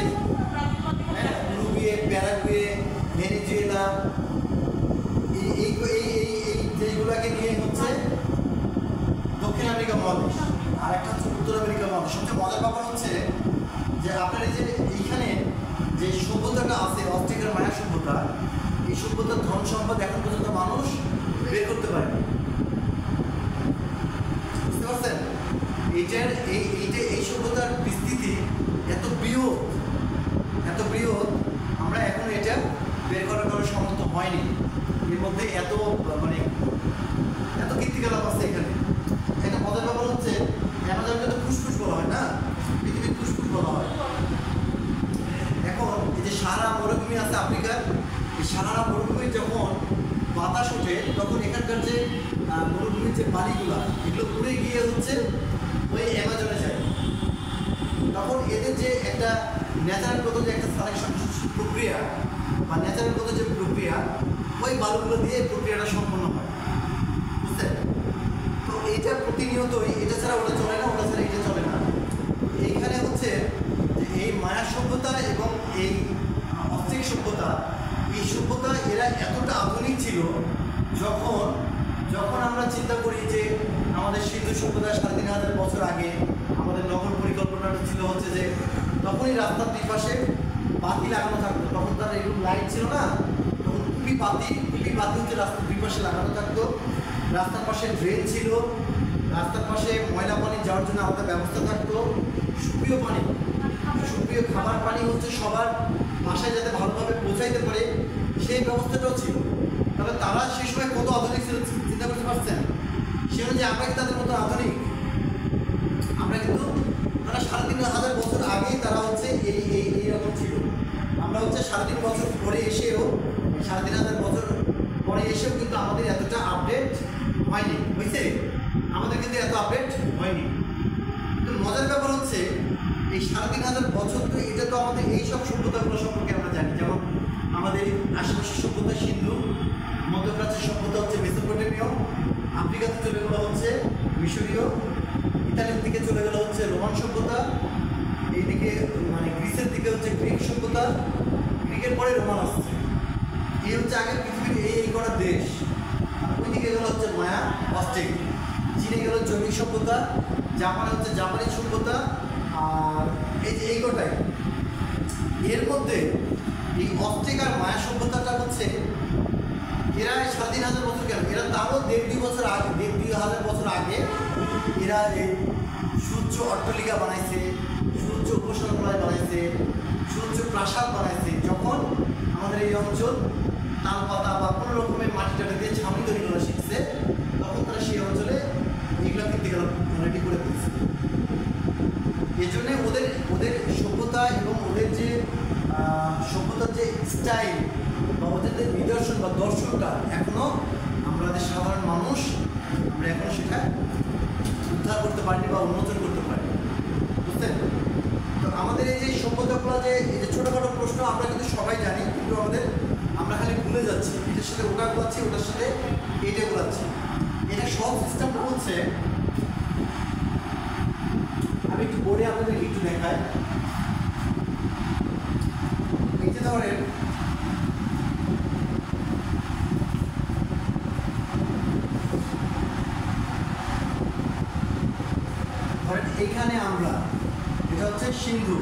উরুগুয়ে, প্যারাগুয়ে, ভেনেজুয়েলা, এই দেশগুলোকে নিয়ে হচ্ছে দক্ষিণ আমেরিকা মহাদেশ। আর একটা হচ্ছে উত্তর আমেরিকা মহাদেশ। সবচেয়ে মজার ব্যাপার হচ্ছে যে আপনার এই যে এইখানে যে সভ্যতাটা আছে, অস্ট্রেলিয়ার মায়া সভ্যতা, এই সভ্যতার ধন সম্পদ এখন পর্যন্ত মানুষ বের করতে পারেনি। বুঝতে পারছেন? এই সভ্যতার বিস্তৃতি এত বৃহৎ, এত বৃহৎ, আমরা এখন এটা বের করার সমর্থ হয়নি। এর মধ্যে এত কীর্তিকলাপ আছে এখানে। একটা মজার ব্যাপার হচ্ছে অ্যামাজনকে তো ফুসফুস বলা হয় না, পৃথিবীর ফুসফুস বলা হয়। এখন এই যে সাহারা মরুভূমি আছে আফ্রিকার, এই সাহারা মরুভূমির যখন বাতাস ওঠে তখন এখানকার যে মরুভূমির যে বালিগুলা, এগুলো উড়ে গিয়ে হচ্ছে ওই অ্যামাজনে যায়। তখন এদের যে একটা ন্যাচারালগত যে একটা সালেকশন প্রক্রিয়া বা ন্যাচারালগত যে প্রক্রিয়া, ওই বালুগুলো দিয়ে প্রক্রিয়াটা সম্পন্ন হয়। বুঝলেন? তো এইটা প্রতিনিয়তই, এটা ছাড়া ওটা চলে না, ওটা ছাড়া এটা চলে না। এইখানে হচ্ছে যে এই মায়া সভ্যতা এবং এই অস্ট্রিক সভ্যতা, এই সভ্যতা এরা এতটা আধুনিক ছিল, যখন আমরা চিন্তা করি যে আমাদের সিন্ধু সভ্যতা ৩,৫০০ বছর আগে আমাদের নগর পরিকল্পনাটা ছিল হচ্ছে যে তখনই রাস্তার দুই পাশে বাতি লাগানো থাকতো। তখন তার এরকম লাইট ছিল না, তখন কুপি বাতি হচ্ছে রাস্তার দুই পাশে লাগানো থাকতো। রাস্তার পাশে ড্রেন ছিল, রাস্তার পাশে ময়লা পানি যাওয়ার জন্য আলাদা ব্যবস্থা থাকতো। সুপ্রিয় খাবার পানি হচ্ছে সবার বাসায় যাতে ভালোভাবে পৌঁছাইতে পারে সেই ব্যবস্থাটাও ছিল। তবে তারা সেই সময় কত আধুনিক ছিল চিন্তা করতে পারছেন? সে অনুযায়ী আমরা কি তাদের মতো আধুনিক? আমরা কিন্তু তারা ৩,৫০০ বছর আগেই তারা হচ্ছে এইরকম ছিল। আমরা হচ্ছে ৩,৫০০ বছর পরে এসেও, ৩,৫০০ বছর পরে এসেও কিন্তু আমাদের এতটা আপডেট হয়নি। বুঝছে? আমাদের কিন্তু এত আপডেট হয়নি। কিন্তু মজার ব্যাপার হচ্ছে এই ৩,৫০০ বছর তো এটা তো আমাদের এইসব সভ্যতাগুলো সম্পর্কে আমরা জানি। যেমন আমাদের আশেপাশের সভ্যতা সিন্ধু, মধ্যপ্রাচ্যের সভ্যতা হচ্ছে মেসোপটেমীয়, আফ্রিকাতে চলে গেলো হচ্ছে মিশরীয়, ইতালির দিকে চলে গেলো হচ্ছে রোমান সভ্যতা, এইদিকে গ্রিসের দিকে হচ্ছে গ্রিক সভ্যতা, গ্রিকের পরে রোমান আসছে। এই হচ্ছে আগে পৃথিবীর এই কটা দেশ। ওইদিকে গেলো হচ্ছে মায়া, অস্ট্রিক। চীনে গেলো জৈবিক সভ্যতা, জাপানে হচ্ছে জাপানি সভ্যতা, আর এই কটাই। এর মধ্যে এই অস্ট্রিক আর মায়া সভ্যতাটা হচ্ছে এরা ৩,৫০০ বছর কেন, এরা তারও ১,৫-২ বছর আগে, ১,৫-২,০০০ বছর আগে এরা এই সূর্য অট্টালিকা বানাইছে, সূর্য উপাসনালয় বানাইছে, সূর্য প্রাসাদ বানাইছে। যখন আমাদের এই অঞ্চল তাল পাতা বা কোনো রকমের মাটি টাটি দিয়ে ছাউনি তৈরি করা শিখছে, তখন তারা সেই অঞ্চলে স্টাইল বা ওদের যে নিদর্শন বা দর্শনটা এখনো আমাদের সাধারণ মানুষ আমরা এখনো সেটা উদ্ধার করতে পারিনি বা উন্মোচন করতে পারিনি, বুঝলেন? তো আমাদের এই যে সভ্যতাগুলো যে এই যে ছোটোখাটো প্রশ্ন আমরা কিন্তু সবাই জানি, কিন্তু আমরা খালি ভুলে যাচ্ছি, এটার সাথে ওটা গোলাচ্ছি, ওটার সাথে এইটা গোলাচ্ছি। এটা সব সিস্টেমটা হচ্ছে, আমি একটু বোর্ডে আপনাদের একটু দেখাই। এই যে ধরেন এইখানে আমরা, এটা হচ্ছে সিন্ধু,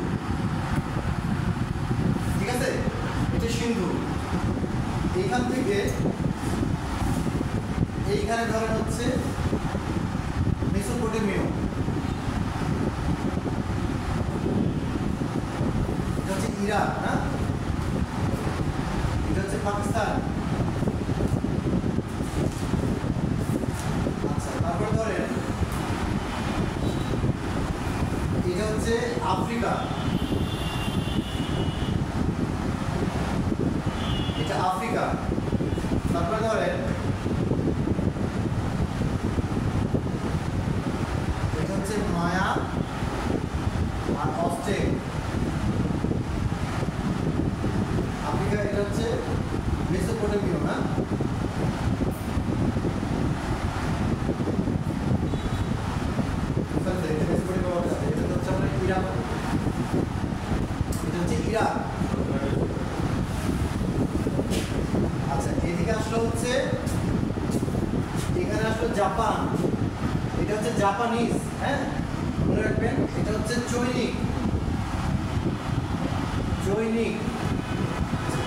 ঠিক আছে, এটা সিন্ধু। এইখান থেকে এইখানে ধরেন হচ্ছে মেসোপটেমিয়া, এটা হচ্ছে ইরাক, না এটা হচ্ছে পাকিস্তান। আচ্ছা, তারপরে ধরেন এটা হচ্ছে আফ্রিকা, এটা আফ্রিকা। তারপরে ধরেন এটা হচ্ছে মায়া আর অস্ট্রেল, আফ্রিকা। এটা হচ্ছে মেসোপটেমিয়া, না? ইরাক। আচ্ছা, এদিকে আসলে হচ্ছে, এখানে আসলে জাপান, এটা হচ্ছে জাপানিজ, হ্যাঁ মনে রাখবেন। এটা হচ্ছে চৈনিক, চৈনিক।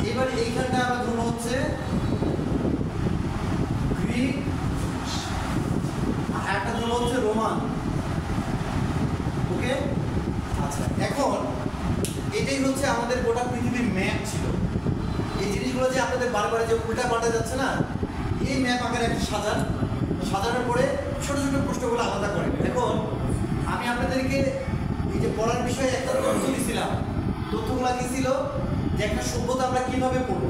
এবার এইখানটা আমরা ধরবো হচ্ছে গ্রিক, আর একটা ধরবো হচ্ছে রোমান। ওকে, আচ্ছা, এখন এটাই হচ্ছে আমাদের গোটা পৃথিবীর ম্যাপ ছিল। এই জিনিসগুলো যে আপনাদের বারবার যে উল্টা পাল্টা যাচ্ছে না, এই ম্যাপ আকারে একটা সাজানোর পরে ছোট ছোট প্রশ্নগুলো আলাদা করে। এখন আমি আপনাদেরকে এই যে পড়ার বিষয়ে একটা তথ্য দিয়েছিলাম, তথ্যগুলো কি ছিল যে একটা সভ্যতা আমরা কিভাবে পড়বো।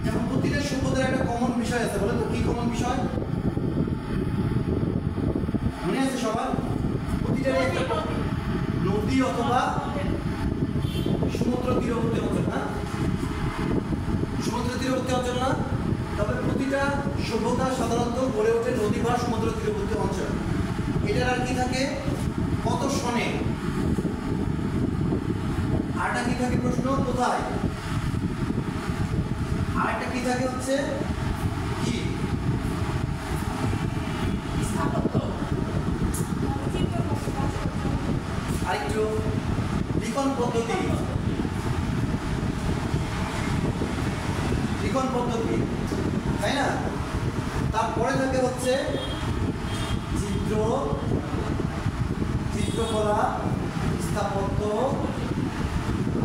যেমন প্রতিটা সভ্যতার একটা কমন বিষয় আছে, বলে তো কি কমন বিষয় মনে আছে সবার? প্রতিটারই একটা নদী অথবা সমুদ্র তীরবর্তী অঞ্চল, না? সমুদ্র তীরবর্তী অঞ্চল, না? তবে প্রতিটা সভ্যতা সাধারণত গড়ে ওঠে নদী বা সমুদ্র তীরবর্তী অঞ্চল। এটার আর কি থাকে, কত সনে। আরেকটা কি থাকে প্রশ্ন, কোথায়। আরেকটা কি থাকে হচ্ছে কি, আরেকটু লিখন পদ্ধতি, লিখন পদ্ধতি, তাই না? তারপরে থাকে হচ্ছে চিত্রকলা, স্থাপত্য,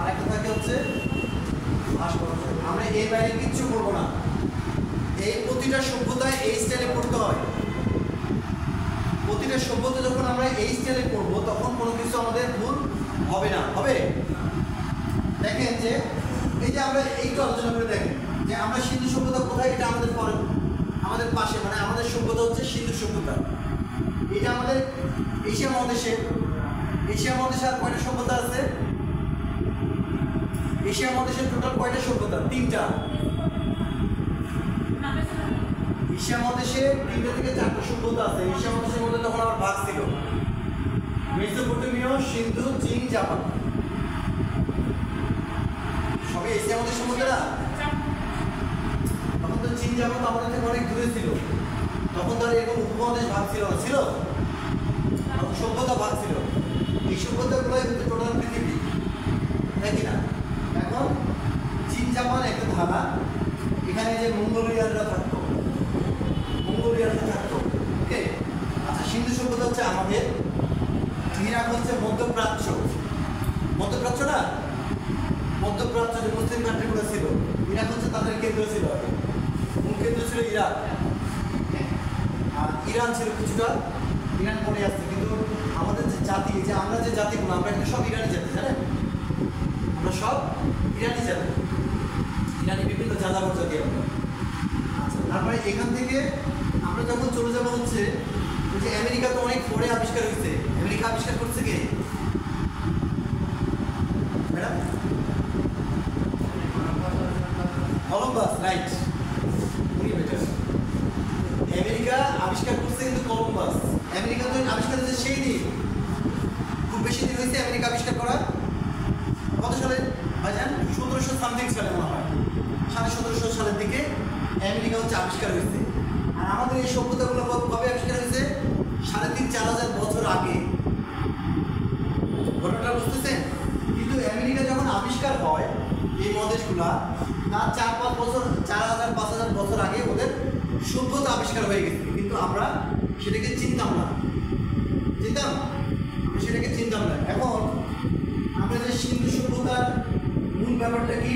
আরেকটা থাকে হচ্ছে ভাস্কর্য। আমরা এই বাইরে কিচ্ছু করবো না, এই প্রতিটা সভ্যতায় এই স্টাইলে পড়তে হয়। প্রতিটা সভ্যতা যখন আমরা এই স্টাইলে করবো তখন কোনো কিছু আমাদের ভুল হবে না। হবে, দেখেন যে এই যে আমরা এইটা আলোচনা করে দেখেন যে আমরা সিন্ধু সভ্যতা কোথায়, এটা আমাদের আমাদের পাশে, মানে আমাদের সভ্যতা হচ্ছে সিন্ধু সভ্যতা। এটা আমাদের এশিয়া মহাদেশে। এশিয়া মহাদেশে আর কয়টা সভ্যতা আছে? এশিয়া মহাদেশের টোটাল কয়টা সভ্যতা? 3টা। এশিয়া মহাদেশে 3টা থেকে 4টা সভ্যতা আছে। এশিয়া মহাদেশের মধ্যে তখন আবার ভাগ ছিল মেসোপটেমিয়া, সিন্ধু, চীন, জাপান। সবই এশিয়া মহাদেশ সভ্যতা না? তখন তো চীন জাপান তো আমাদের থেকে অনেক দূরে ছিল। তখন তো আর এরকম উপমহাদেশ ভাগ ছিল না, ছিল সভ্যতা ভাগ ছিল। এই সভ্যতাগুলোই হচ্ছে টোটাল পৃথিবী, তাই কি না? এখন চীন জাপান একটা ধারা, এখানে যে মঙ্গোলিয়ানরা থাকতো, ওকে। আচ্ছা, সিন্ধু সভ্যতা হচ্ছে আমাদের, ইরাক হচ্ছে মধ্যপ্রাচ্য, না? মধ্যপ্রাচ্য যে মুসলিম কান্ট্রিগুলো ছিল, ইরাক হচ্ছে তাদের কেন্দ্র ছিল, মূল কেন্দ্র ছিল ইরাক। আর ইরান ছিল কিছুটা, ইরান পরে আসছে। কিন্তু আমাদের যে জাতি, যে আমরা যে জাতিগুলো, আমরা কিন্তু সব ইরানি জাতি, জানেন? আমরা সব ইরানি জাতি। ইরানি বিভিন্ন যাযাবর জাতি আমরা। আচ্ছা, তারপরে এখান থেকে আমরা যখন চলে যাবো হচ্ছে ওই যে আমেরিকা তো অনেক পরে আবিষ্কার হয়েছে। আমেরিকা আবিষ্কার করছে কে ম্যাডাম? কলম্বাস, রাইট, উনি বেটার। আমেরিকা আবিষ্কার করছে কিন্তু কলম্বাস। আমেরিকা তো আবিষ্কার হয়েছে সেই দিন, খুব বেশি দিন হয়েছে আমেরিকা আবিষ্কার করা। কত সালে ভাইজান? 1700 সামথিং সালে মনে হয়, 1750 সালের দিকে আমেরিকা হচ্ছে আবিষ্কার হয়েছে। আর আমাদের এই সভ্যতাগুলো কবে আবিষ্কার হয়েছে? 3500-4000 বছর আগে। ঘটনাটা বুঝতেছেন? কিন্তু আমেরিকা যখন আবিষ্কার হয় এই মহাদেশগুলা, তার 4-5 বছর, 4000-5000 বছর আগে ওদের সভ্যতা আবিষ্কার হয়ে গেছে। কিন্তু আমরা সেটাকে চিনতাম না, আমরা সেটাকে চিনতাম না। এখন আমরা যে সিন্ধু সভ্যতার মূল ব্যাপারটা কি?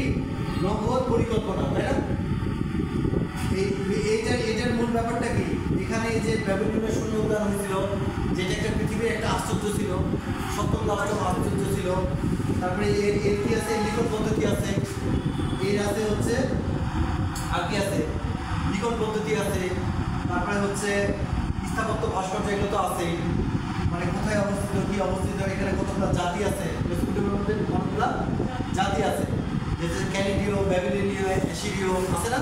নগদ পরিকল্পনা, তাই না? এটার মূল ব্যাপারটা কি? এখানে এই যে ব্যাবিলনীয় শূন্য উদ্যান হয়েছিল, যেটা একটা পৃথিবীর একটা আশ্চর্য ছিল, সপ্তম অষ্টম আশ্চর্য ছিল। তারপরে এর কি আছে? লিখন পদ্ধতি আছে, এর আছে হচ্ছে আর কি আছে? লিখন পদ্ধতি আছে। তারপরে হচ্ছে স্থাপত্য ভাস্কর্য, এগুলো তো আছেই। মানে কোথায় অবস্থিত, কি অবস্থিত, এখানে কতগুলো জাতি আছে, মেসোপটেমিয়ার মধ্যে অনেকগুলো জাতি আছে, যেটা ক্যালিডীয়, ব্যাবিলনীয়, অ্যাসিরীয় আছে না?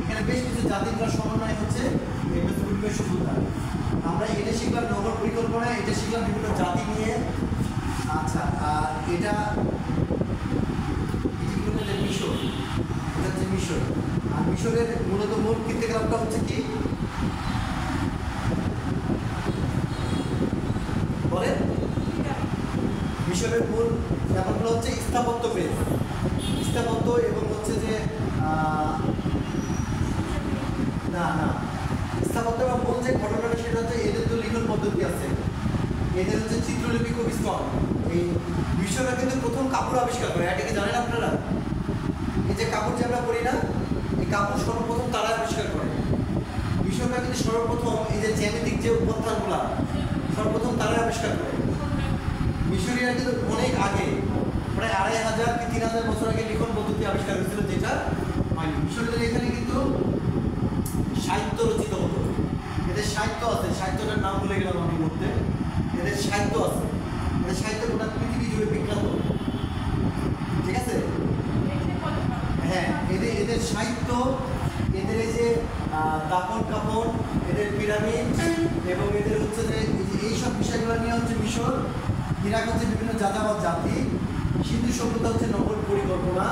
এখানে বেশ কিছু জাতিগুলোর সমন্বয় হচ্ছে এই মেসোপটেমিয়ার সভ্যতা। আমরা এটা শিখলাম নগর পরিকল্পনা, এটা শিখলাম বিভিন্ন জাতি নিয়ে। আচ্ছা, আর এটা মিশর, এটা হচ্ছে মিশর। আর মিশরের মূলত মূল কীর্তিকলাপটা হচ্ছে কি বলে? মিশরের মূল ব্যাপারগুলো হচ্ছে স্থাপত্য পেজ, স্থাপত্য এবং হচ্ছে যে না স্থাপত্য বা মূল যে ঘটনাটা সেটা হচ্ছে এদের তো লিখন পদ্ধতি আছে, এদের হচ্ছে চিত্রলিপি খুব স্ট্রং। এই মিশররা কিন্তু প্রথম কাপড় আবিষ্কার করে, এটা কি জানেন আপনারা? এই যে কাপড় যে আমরা পরি না, এই কাপড় সর্বপ্রথম তারা আবিষ্কার করে। মিশররা কিন্তু সর্বপ্রথম এই যে জ্যামিতিক যে উপাদানগুলা সর্বপ্রথম তারা আবিষ্কার করে। মিশরীয়রা কিন্তু অনেক আগে, প্রায় 2500 কি 3000 বছর আগে লিখন পদ্ধতি আবিষ্কার হয়েছিল, যেটা মানে মিশরীয়দের এখানে কিন্তু সাহিত্য রচিত হতো। এদের সাহিত্য আছে, সাহিত্যটার নাম ভুলে গেলাম আমি বলতে। এদের সাহিত্য আছে, এদের সাহিত্য গোটা পৃথিবী জুড়ে বিখ্যাত, ঠিক আছে? হ্যাঁ, এদের সাহিত্য, এদের এই যে দাফন কাপড়, এদের পিরামিড এবং এদের হচ্ছে যে এইসব বিষয়গুলো নিয়ে হচ্ছে মিশর। ইরাক হচ্ছে বিভিন্ন যাযাবর জাতি, সিন্ধু সভ্যতা হচ্ছে নগর পরিকল্পনা,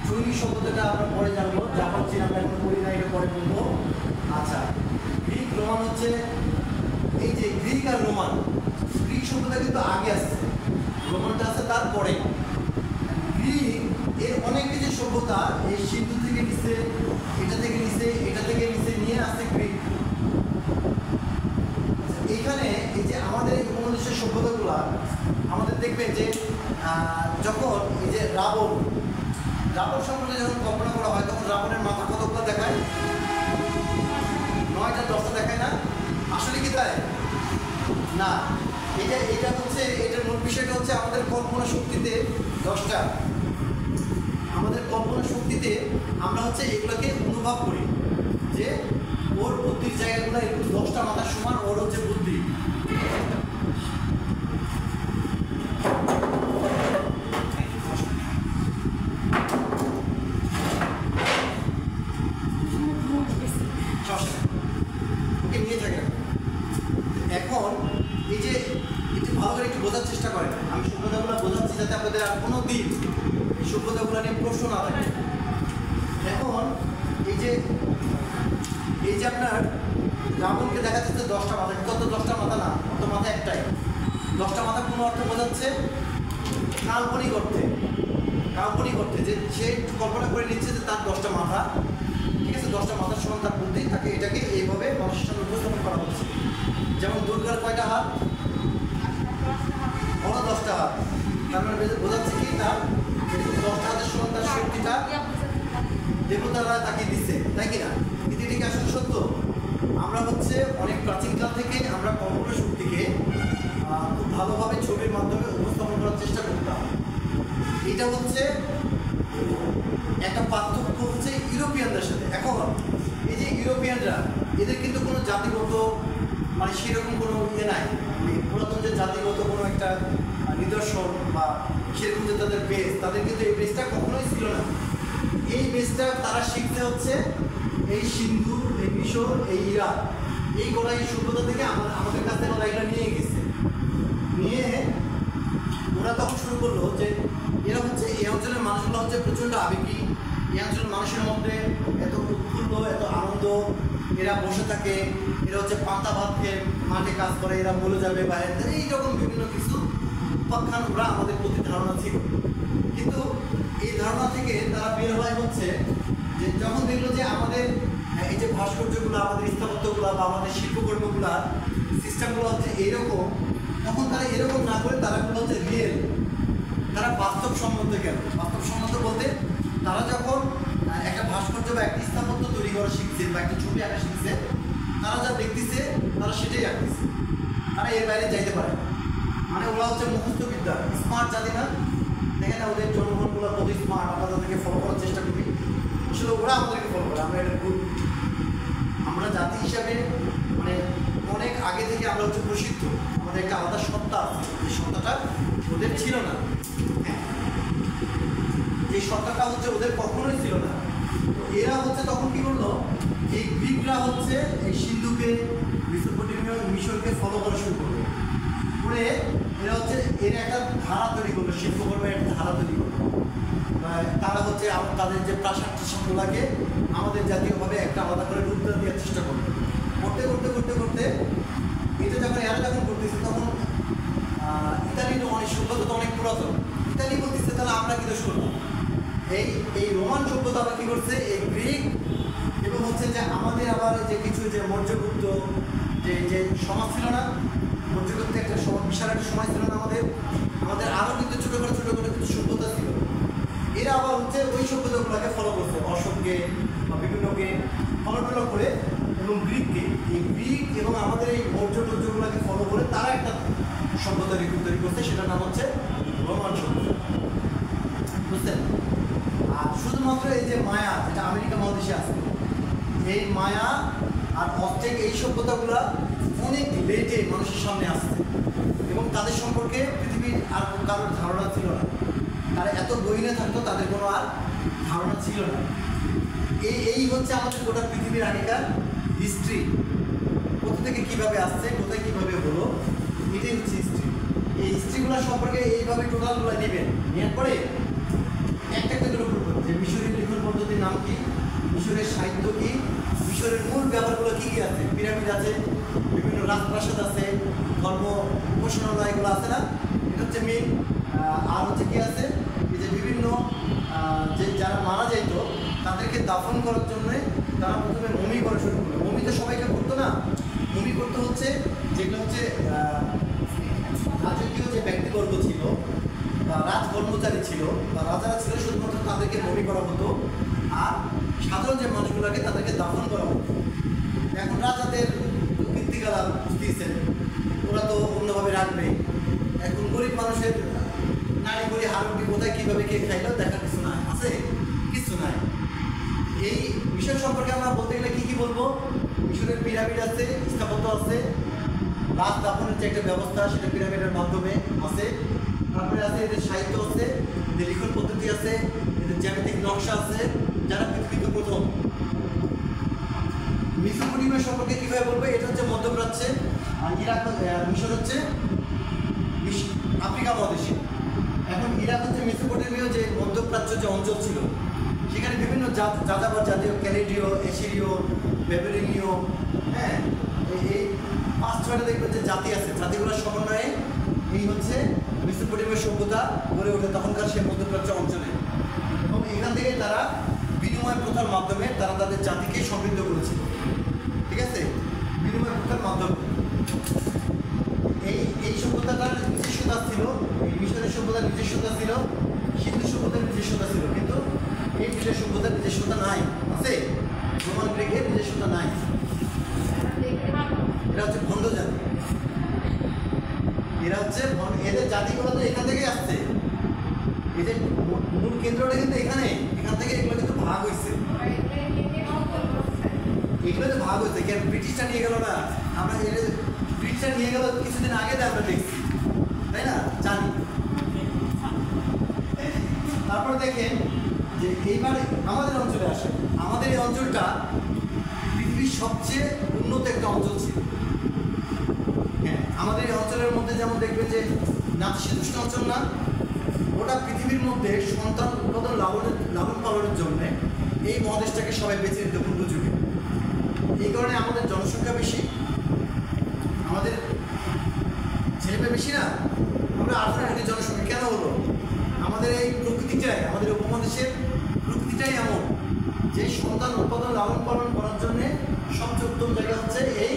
চৈনিক সভ্যতাটা আমরা পরে জানবো, জাপান চীন আমরা এখন করি না, এটা পরে বলবো। আচ্ছা, গ্রিক রোমান হচ্ছে এই যে গ্রিক আর রোমান, গ্রিক সভ্যতা কিন্তু আগে আসছে, রোমানটা আছে তারপরে। গ্রিক এর অনেক কিছু সভ্যতা এই সিন্ধু থেকে নিচে, এটা থেকে নিচে, এটা থেকে নিচে নিয়ে আসছে গ্রিক। এইখানে এই যে আমাদের এই উপমহাদেশের সভ্যতাগুলা আমাদের দেখবে যে যখন এই যে রাবণ সম্পর্কে যখন কল্পনা করা হয়, তখন রাবণের মাথা কতগুলো দেখায়? 9টা 10টা দেখায় না? আসলে কি তাই না? এটা হচ্ছে, এটার মূল বিষয়টা হচ্ছে আমাদের কল্পনা শক্তিতে 10টা। আমাদের কল্পনা শক্তিতে আমরা হচ্ছে এগুলোকে অনুভব করি যে ওর বুদ্ধির জায়গাগুলো একটু 10টা মাথার সমান, ওর হচ্ছে বুদ্ধি। ওকে নিয়ে থাকে। এখন এই যে একটু ভালো করে একটু বোঝার চেষ্টা করেন, আমি সভ্যতাগুলো বোঝাচ্ছি যাতে আপনাদের আর কোনো দিন এই সভ্যতাগুলো নিয়ে প্রশ্ন না থাকে। এখন এই যে আপনার রাবণকে দেখা যাচ্ছে 10টা মাথা, কিন্তু অত 10টা মাথা না, অত মাথা একটাই। 10টা মাথা কোনো অর্থ বোঝাচ্ছে কাল্পনিক অর্থে, যে সে কল্পনা করে নিচ্ছে যে তার 10টা মাথা, ঠিক আছে, 10টা মাথার সমান তার বুদ্ধি, তাকে এটাকে এইভাবে মানুষের সামনে উপস্থাপন করা হচ্ছে। যেমন দুর্গার কয়টা হাত? বড় 10টা হাত, তার মানে বোঝাচ্ছে কি তার 10টা হাতের সমান তার শক্তিটা দেবতারা তাকে দিচ্ছে, তাই কিনা? কিন্তু এটা কি আসলে সত্য? আমরা হচ্ছে অনেক প্রাচীনকাল থেকে আমরা কল্পনা শক্তিকে খুব ভালোভাবে ছবির মাধ্যমে উপস্থাপন করার চেষ্টা করতাম। এটা হচ্ছে একটা পার্থক্য হচ্ছে ইউরোপিয়ানদের সাথে। এখন এই যে ইউরোপিয়ানরা, এদের কিন্তু কোনো জাতিগত মানে সেরকম কোনো ইয়ে নাই, পুরাতন যে জাতিগত কোনো একটা নিদর্শন বা সেরকম যে তাদের বেস, তাদের কিন্তু এই বেসটা কখনোই ছিল না। এই বেসটা তারা শিখতে হচ্ছে এই সিন্ধু, এই মিশর, এই ইরাক, এই গোড়া এই সভ্যতা থেকে আমাদের কাছে ওরা এগুলো নিয়ে গেছে। নিয়ে ওরা তখন শুরু করলো যে এরা হচ্ছে এই অঞ্চলের মানুষগুলো হচ্ছে প্রচণ্ড আবেগী, এই অঞ্চলের মানুষের মধ্যে এত উৎফুল্ল, এত আনন্দ, এরা বসে থাকে, এরা হচ্ছে পান্তা ভাত খেয়ে মাঠে কাজ করে, এরা বলে যাবে বা এইরকম বিভিন্ন কিছু উপাখ্যান ওরা আমাদের প্রতি ধারণা ছিল। কিন্তু এই ধারণা থেকে তারা বের হয় হচ্ছে যে যখন দেখলো যে আমাদের এই যে ভাস্কর্যগুলো, আমাদের স্থাপত্যগুলো বা আমাদের শিল্পকর্মগুলো সিস্টেমগুলো হচ্ছে এইরকম, তখন তারা এরকম না করে তারাগুলো হচ্ছে রিয়েল, তারা বাস্তবসম্মত গেল। বাস্তবসম্মত বলতে তারা যখন একটা ভাস্কর্য বা একটা স্থাপত্য তৈরি করা শিখছে বা একটা ছবি আঁকা শিখছে, তারা যা দেখতেছে তারা সেটাই আঁকতেছে, তারা এর বাইরে যাইতে পারে। মানে ওরা হচ্ছে মুখস্থ বিদ্যা, স্মার্ট জাতি না। দেখেন না ওদের জনগণগুলো কত স্মার্ট, আমরা তাদেরকে ফলো করার চেষ্টা করি, আসলে ওরা আমাদেরকে ফলো করে। আমরা এটা ভুল, আমরা জাতি হিসাবে মানে অনেক আগে থেকে আমরা হচ্ছে প্রসিদ্ধ, আমাদের একটা আলাদা সত্তা আছে, যে সত্তাটা ওদের ছিল না। হ্যাঁ, এই সত্তাটা হচ্ছে ওদের কখনোই ছিল না। তো এরা হচ্ছে তখন কি করলো, এই গ্রিকরা হচ্ছে এই সিন্ধুকে, মেসোপটেমিয়া, মিশরকে ফলো করা শুরু করলো। করে এরা হচ্ছে এর একটা ধারা তৈরি করলো, শিল্পকর্মের একটা ধারা তৈরি করলো। তারা হচ্ছে তাদের যে প্রাসাদ টাসাদগুলোকে আমাদের জাতীয়ভাবে একটা আলাদা করে রূপ দেওয়ার চেষ্টা করলো। করতে করতে করতে করতে এটা যখন এরা যখন করতেছে, তখন ইতালির অনেক সভ্যতা তো অনেক পুরাতন। ইতালি বলতেছে তাহলে আমরা কি দোষ করবো? এই রোমান সভ্যতা আবার কী করছে, এই গ্রিক এবং হচ্ছে যে আমাদের আবার যে কিছু যে মৌর্যগুপ্ত যে সমাজ ছিল না, মৌর্যগুপ্ত একটা বিশাল একটা সমাজ ছিল না আমাদের আরও কিন্তু ছোটো করে কিছু সভ্যতা ছিল। এরা আবার হচ্ছে ওই সভ্যতাগুলোকে ফলো করছে, অশোককে বা বিভিন্নকে ফলো করে, এবং গ্রিককে, এই গ্রিক এবং আমাদের এই মৌর্যগুলোকে ফলো করে তারা একটা সভ্যতা তৈরি করছে, সেটার নাম হচ্ছে রোমান সভ্যতা। বুঝলেন? আর শুধুমাত্র এই যে মায়া, যেটা আমেরিকা মহাদেশে আছে, এই মায়া আর অস্টেক এই সভ্যতাগুলো অনেক লেটে মানুষের সামনে আসছে, এবং তাদের সম্পর্কে পৃথিবীর আর কারোর ধারণা ছিল না। তারা এত গহীনে থাকতো, তাদের কোনো আর ধারণা ছিল না। এই হচ্ছে আমাদের গোটা পৃথিবীর আগেকার হিস্ট্রি, কোথা থেকে কীভাবে আসছে, কোথায় কীভাবে হলো, এটাই হচ্ছে হিস্ট্রি। এই হিস্ট্রিগুলো সম্পর্কে এইভাবে টোটালগুলো নেবেন, নেওয়ার পরে একটা করে করবেন যে মিশরের লিখন পদ্ধতির নাম কি, মিশরের সাহিত্য কি, মিশরের মূল ব্যাপারগুলো কী কী আছে, পিরামিড আছে, বিভিন্ন রাজপ্রাসাদ আছে, ধর্ম উপাসনালয়গুলো আছে না, এটা হচ্ছে মেন। আর হচ্ছে কি আছে, এই যে বিভিন্ন যে যারা মারা যেত তাদেরকে দাফন করার জন্যে তারা প্রথমে মমি করা শুরু করলো। মমি তো সবাইকে করতো না, মমি করতে হচ্ছে যেগুলো হচ্ছে রাজকীয় যে ব্যক্তিবর্গ ছিল বা রাজ কর্মচারী ছিল বা রাজারা ছিল, শুধুমাত্র তাদেরকে মমি করা হতো, আর সাধারণ যে মানুষগুলোকে তাদেরকে দাফন করা হতো। এখন রাজাদের কীর্তিকলাপ দিয়েছেন, ওরা তো অন্যভাবে রাখবে। এখন গরিব মানুষের নারী গরি হারুটি কোথায় কীভাবে কে খাইলেও দেখার কিছু নাই, আছে কিছু নাই। এই বিষয় সম্পর্কে আমরা বলতে গেলে কী বলবো, মিশরের পিরামিড আছে, স্থাপত্য আছে, লাশ দাফনের যে একটা ব্যবস্থা সেটা পিরামিডের মাধ্যমে আছে। তারপরে আছে এদের সাহিত্য আছে, এদের লিখন পদ্ধতি আছে, এদের জ্যামিতিক নকশা আছে, যারা পৃথিবীতে প্রথম। মেসোপটেমিয়া সম্পর্কে কীভাবে বলবো, এটা হচ্ছে মধ্যপ্রাচ্যে, আর ইরাক, মিশর হচ্ছে আফ্রিকা মহাদেশে। এখন ইরাক হচ্ছে মেসোপটেমিয়া যে মধ্যপ্রাচ্য যে অঞ্চল ছিল, সেখানে বিভিন্ন যাযাবর জাতীয়, ক্যালেডীয়, এশিরীয়, ব্যাবিলনীয়, হ্যাঁ, এই 5-6টা দেখবেন যে জাতি আছে, জাতিগুলোর সমন্বয়ে এই হচ্ছে মেসোপটেমিয়া সভ্যতা গড়ে ওঠে তখনকার সেই মধ্যপ্রাচ্য অঞ্চলে। এবং এখান থেকে তারা বিনিময় প্রথার মাধ্যমে তারা তাদের জাতিকে সমৃদ্ধ করেছিল। ঠিক আছে, বিনিময় প্রথার মাধ্যমে এই সভ্যতাটার নিজস্বতা ছিল, এই মিশরের সভ্যতার নিজস্বতা ছিল, সিন্ধু সভ্যতার নিজস্বতা ছিল, কিন্তু এই মিশরের সভ্যতার নিজস্বতা নাই, আছে রোমান গ্রিকের নিজস্বতা নাই। এরা হচ্ছে ভণ্ড জাতি, এরা হচ্ছে এদের জাতিগুলো তো এখান থেকেই আসছে, এদের মূল কেন্দ্রটা কিন্তু এখানে এখান থেকে এগুলো কিন্তু ভাগ হয়েছে, এগুলো তো ভাগ হয়েছে। কেন ব্রিটিশটা নিয়ে গেল না? আমরা ব্রিটিশটা নিয়ে গেল কিছুদিন আগে আমরা দেখছি, তাই না? জানি। তারপরে দেখেন যে এইবার আমাদের অঞ্চলে আসে। আমাদের এই অঞ্চলটা পৃথিবীর সবচেয়ে উন্নত একটা অঞ্চল ছিল। হ্যাঁ, আমাদের এই অঞ্চলের মধ্যে যেমন দেখবেন যে নাতিশীতোষ্ণ অঞ্চল না, ওটা পৃথিবীর মধ্যে সন্তান উৎপাদন লালন পালনের জন্য এই মহাদেশটাকে সবাই বেছে নিত পূর্ব যুগে। এই কারণে আমাদের জনসংখ্যা বেশি, আমাদের ছেলেমেয়ে বেশি না, আমরা 18 কোটি জনসংখ্যা কেন হলো? আমাদের এই প্রকৃতিটাই, আমাদের উপমহাদেশের প্রকৃতিটাই এমন যে সন্তান উৎপাদন লালন পালন করার জন্যে সবচেয়ে উত্তম জায়গা হচ্ছে এই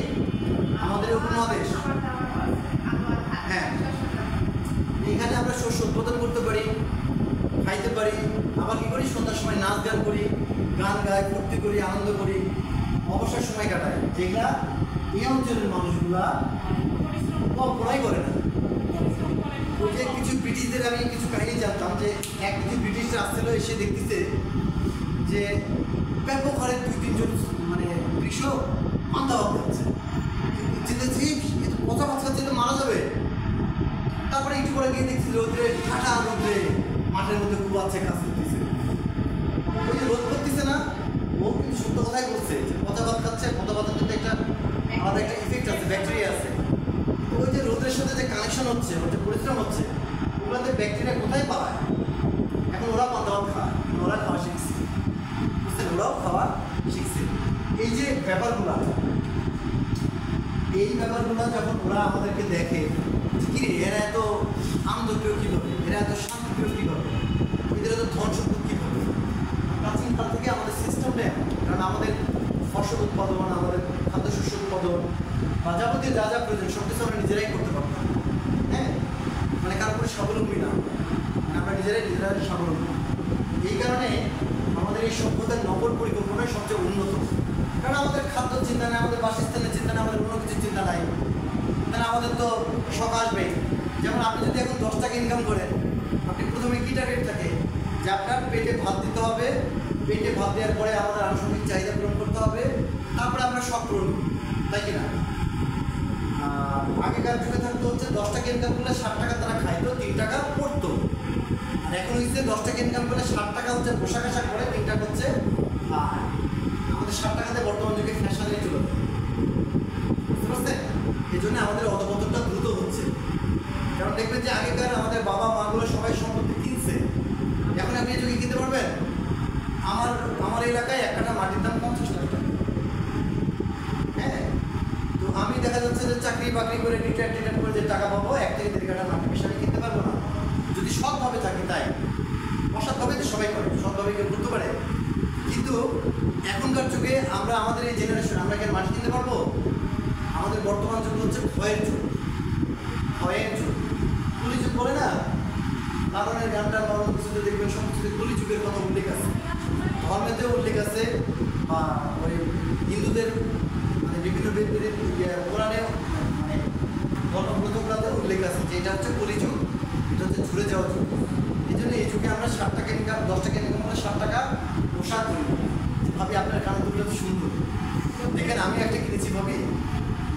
আমাদের উপমহাদেশ। হ্যাঁ, এখানে আমরা শস্য উৎপাদন করতে পারি, খাইতে পারি, আবার কি করি সন্ধ্যার সময় নাচ গান করি, গান গাই, ফুর্তি করি, আনন্দ করি, অবসর সময় কাটাই, যেগুলা এই অঞ্চলের মানুষগুলা কল্পনাই করে না। ওই যে কিছু ব্রিটিশদের আমি কিছু কাহিনী জানতাম যে কিছু ব্রিটিশরা আসছিল, এসে দেখতেছে যে ব্যাপক হারে 2-3 জন মানে কৃষক মাথা ভাব খাচ্ছে, কথা বাচ্চা তো মারা যাবে। তারপরে একটু পরে গিয়ে দেখছি রোদ্রে ঠাটা রোদ্রে মাঠের মধ্যে খুব আছে কাজ করতেছে। ওই যে রোদ করতেছে না, ও কিন্তু সত্য কথাই বলছে যে কথা ভাত খাচ্ছে, কথা ভাতের কিন্তু একটা আলাদা একটা ইফেক্ট আছে, ব্যাকটেরিয়া আছে। ওই যে রোদের সাথে যে কানেকশন হচ্ছে, ওর যে পরিশ্রম হচ্ছে, ওগুলোতে ব্যাকটেরিয়া কোথায় পায়? এখন ওরা পান্তা ভাত খায়, ওরা খাওয়া শিখছে, বুঝছেন? ওরাও খাওয়া শিখছে। এই যে ব্যাপারগুলা, এই ব্যাপারগুলো যখন ওরা আমাদেরকে দেখে কি রে এরা এত আনন্দপ্রিয় কীভাবে, এরা এত শান্তিপ্রিয় কীভাবে, এদের এত ধন সম্পদ কীভাবে? প্রাচীনকাল থেকে আমাদের সিস্টেমটা এমন, কারণ আমাদের ফসল উৎপাদন, আমাদের খাদ্যশস্য উৎপাদন বা যাবতীয় যা যা প্রয়োজন সব কিছু আমরা নিজেরাই করতে পারতাম। হ্যাঁ, মানে কারোর উপরে স্বাবলম্বী না, মানে আমরা নিজেরাই স্বাবলম্বী। এই কারণে আমাদের এই সভ্যতার নগর পরিকল্পনায় সবচেয়ে উন্নত, কারণ আমাদের খাদ্য চিন্তা নেই, আমাদের বাসস্থানের চিন্তা নেই, আমাদের অন্য কিছুর চিন্তা নাই। তাহলে আমাদের তো শখ আসবেই। যেমন আপনি যদি এখন 10 টাকা ইনকাম করেন, আপনি প্রথমে কী টার্গেট থাকে যে আপনার পেটে ভাত দিতে হবে, পেটে ভাত দেওয়ার পরে আমাদের আনুষঙ্গিক চাহিদা পূরণ করতে হবে, তারপরে আমরা শখ পূরণ করি, তাই কিনা? আগেকার যুগে থাকতো হচ্ছে 10 টাকা ইনকাম করলে 60 টাকা তারা খাইতো, 3 টাকা পড়তো। আর এখন হচ্ছে 10 টাকা ইনকাম করলে 60 টাকা হচ্ছে পোশাক আশাক করে, 3 টাকা হচ্ছে আমাদের 60 টাকাতে বর্তমান যুগে ফ্যাশনে চলে, বুঝতে পারছেন? এই জন্য আমাদের অধপতনটা দ্রুত হচ্ছে। কারণ দেখবেন যে আগেকার আমাদের বাবা মাগুলো সবাই সম্পত্তি কিনছে, এখন আপনি এই যুগে কিনতে পারবেন? আমার এলাকায় এক কাঠা মাটির দাম 50 লাখ টাকা। হ্যাঁ, তো আমি দেখা যাচ্ছে যে চাকরি বাকরি করে রিটায়ার করে যে টাকা পাবো, 1 থেকে 1.5 কাঠা মাটি বেশি আমি কিনতে পারবো না। যদি সৎভাবে থাকি, তাই অসৎভাবে তো সবাই করে, সৎভাবে কেউ করতে পারে। কিন্তু এখনকার যুগে আমরা আমাদের এই জেনারেশন, আমরা কেন মাটি কিনতে পারবো? আমাদের বর্তমান যুগ হচ্ছে ক্ষয়ের যুগ, ক্ষয়ের যুগ, কলি যুগ বলে না? লালনের গানটা লালন কিছুতে দেখবেন সব কিছুতে কলি যুগের কথা উল্লেখ আছে, ধর্মেতেও উল্লেখ আছে, বা ওই হিন্দুদের মানে বিভিন্ন কোরআনে মানে ধর্মগ্রন্থগুলোতে উল্লেখ আছে যে এটা হচ্ছে কলি যুগ, এটা হচ্ছে ঝুলে যাওয়া যুগ। এই জন্য এই যুগে আমরা 60 টাকা ইনকাম, 10 টাকা ইনকাম করে 60 টাকা পোশাক করি। ভাবি আপনার কানগুলো তো সুন্দর, দেখেন আমি একটা কিনেছি ভাবি,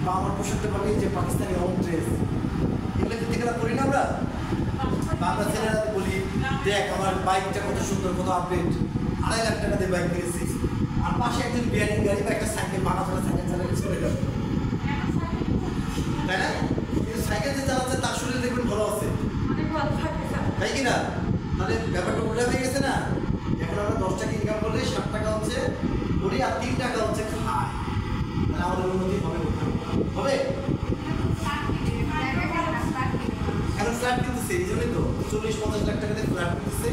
বা আমার পোশাকটা ভাবি যে পাকিস্তানি হোম ড্রেস, এগুলো কিনতে গেলে করি না আমরা? বা আমরা ছেলেরা বলি দেখ আমার বাইকটা কত সুন্দর, কত আপডেট, 2.5 লাখ টাকা দিয়ে বাইক কিনেছি, আর পাশে একজন বিয়ারিং গাড়ি বা একটা সাইকেল, ভাঙা চলা সাইকেল চালালে চলে যাবে, তাই না? কিন্তু সাইকেল যে চালাচ্ছে তার শরীরে দেখবেন ভালো আছে, তাই কি না? তাহলে ব্যাপারটা উল্টা হয়ে গেছে না? এখন আমরা 10 টাকা ইনকাম করলে 60 টাকা হচ্ছে করি, আর 3 টাকা হচ্ছে খায়, তাহলে আমাদের উন্নতি হবে হবে। এখন ফ্ল্যাট কিনতেছে, এই জন্যই তো 40-50 লাখ টাকা দিয়ে ফ্ল্যাট কিনতেছে,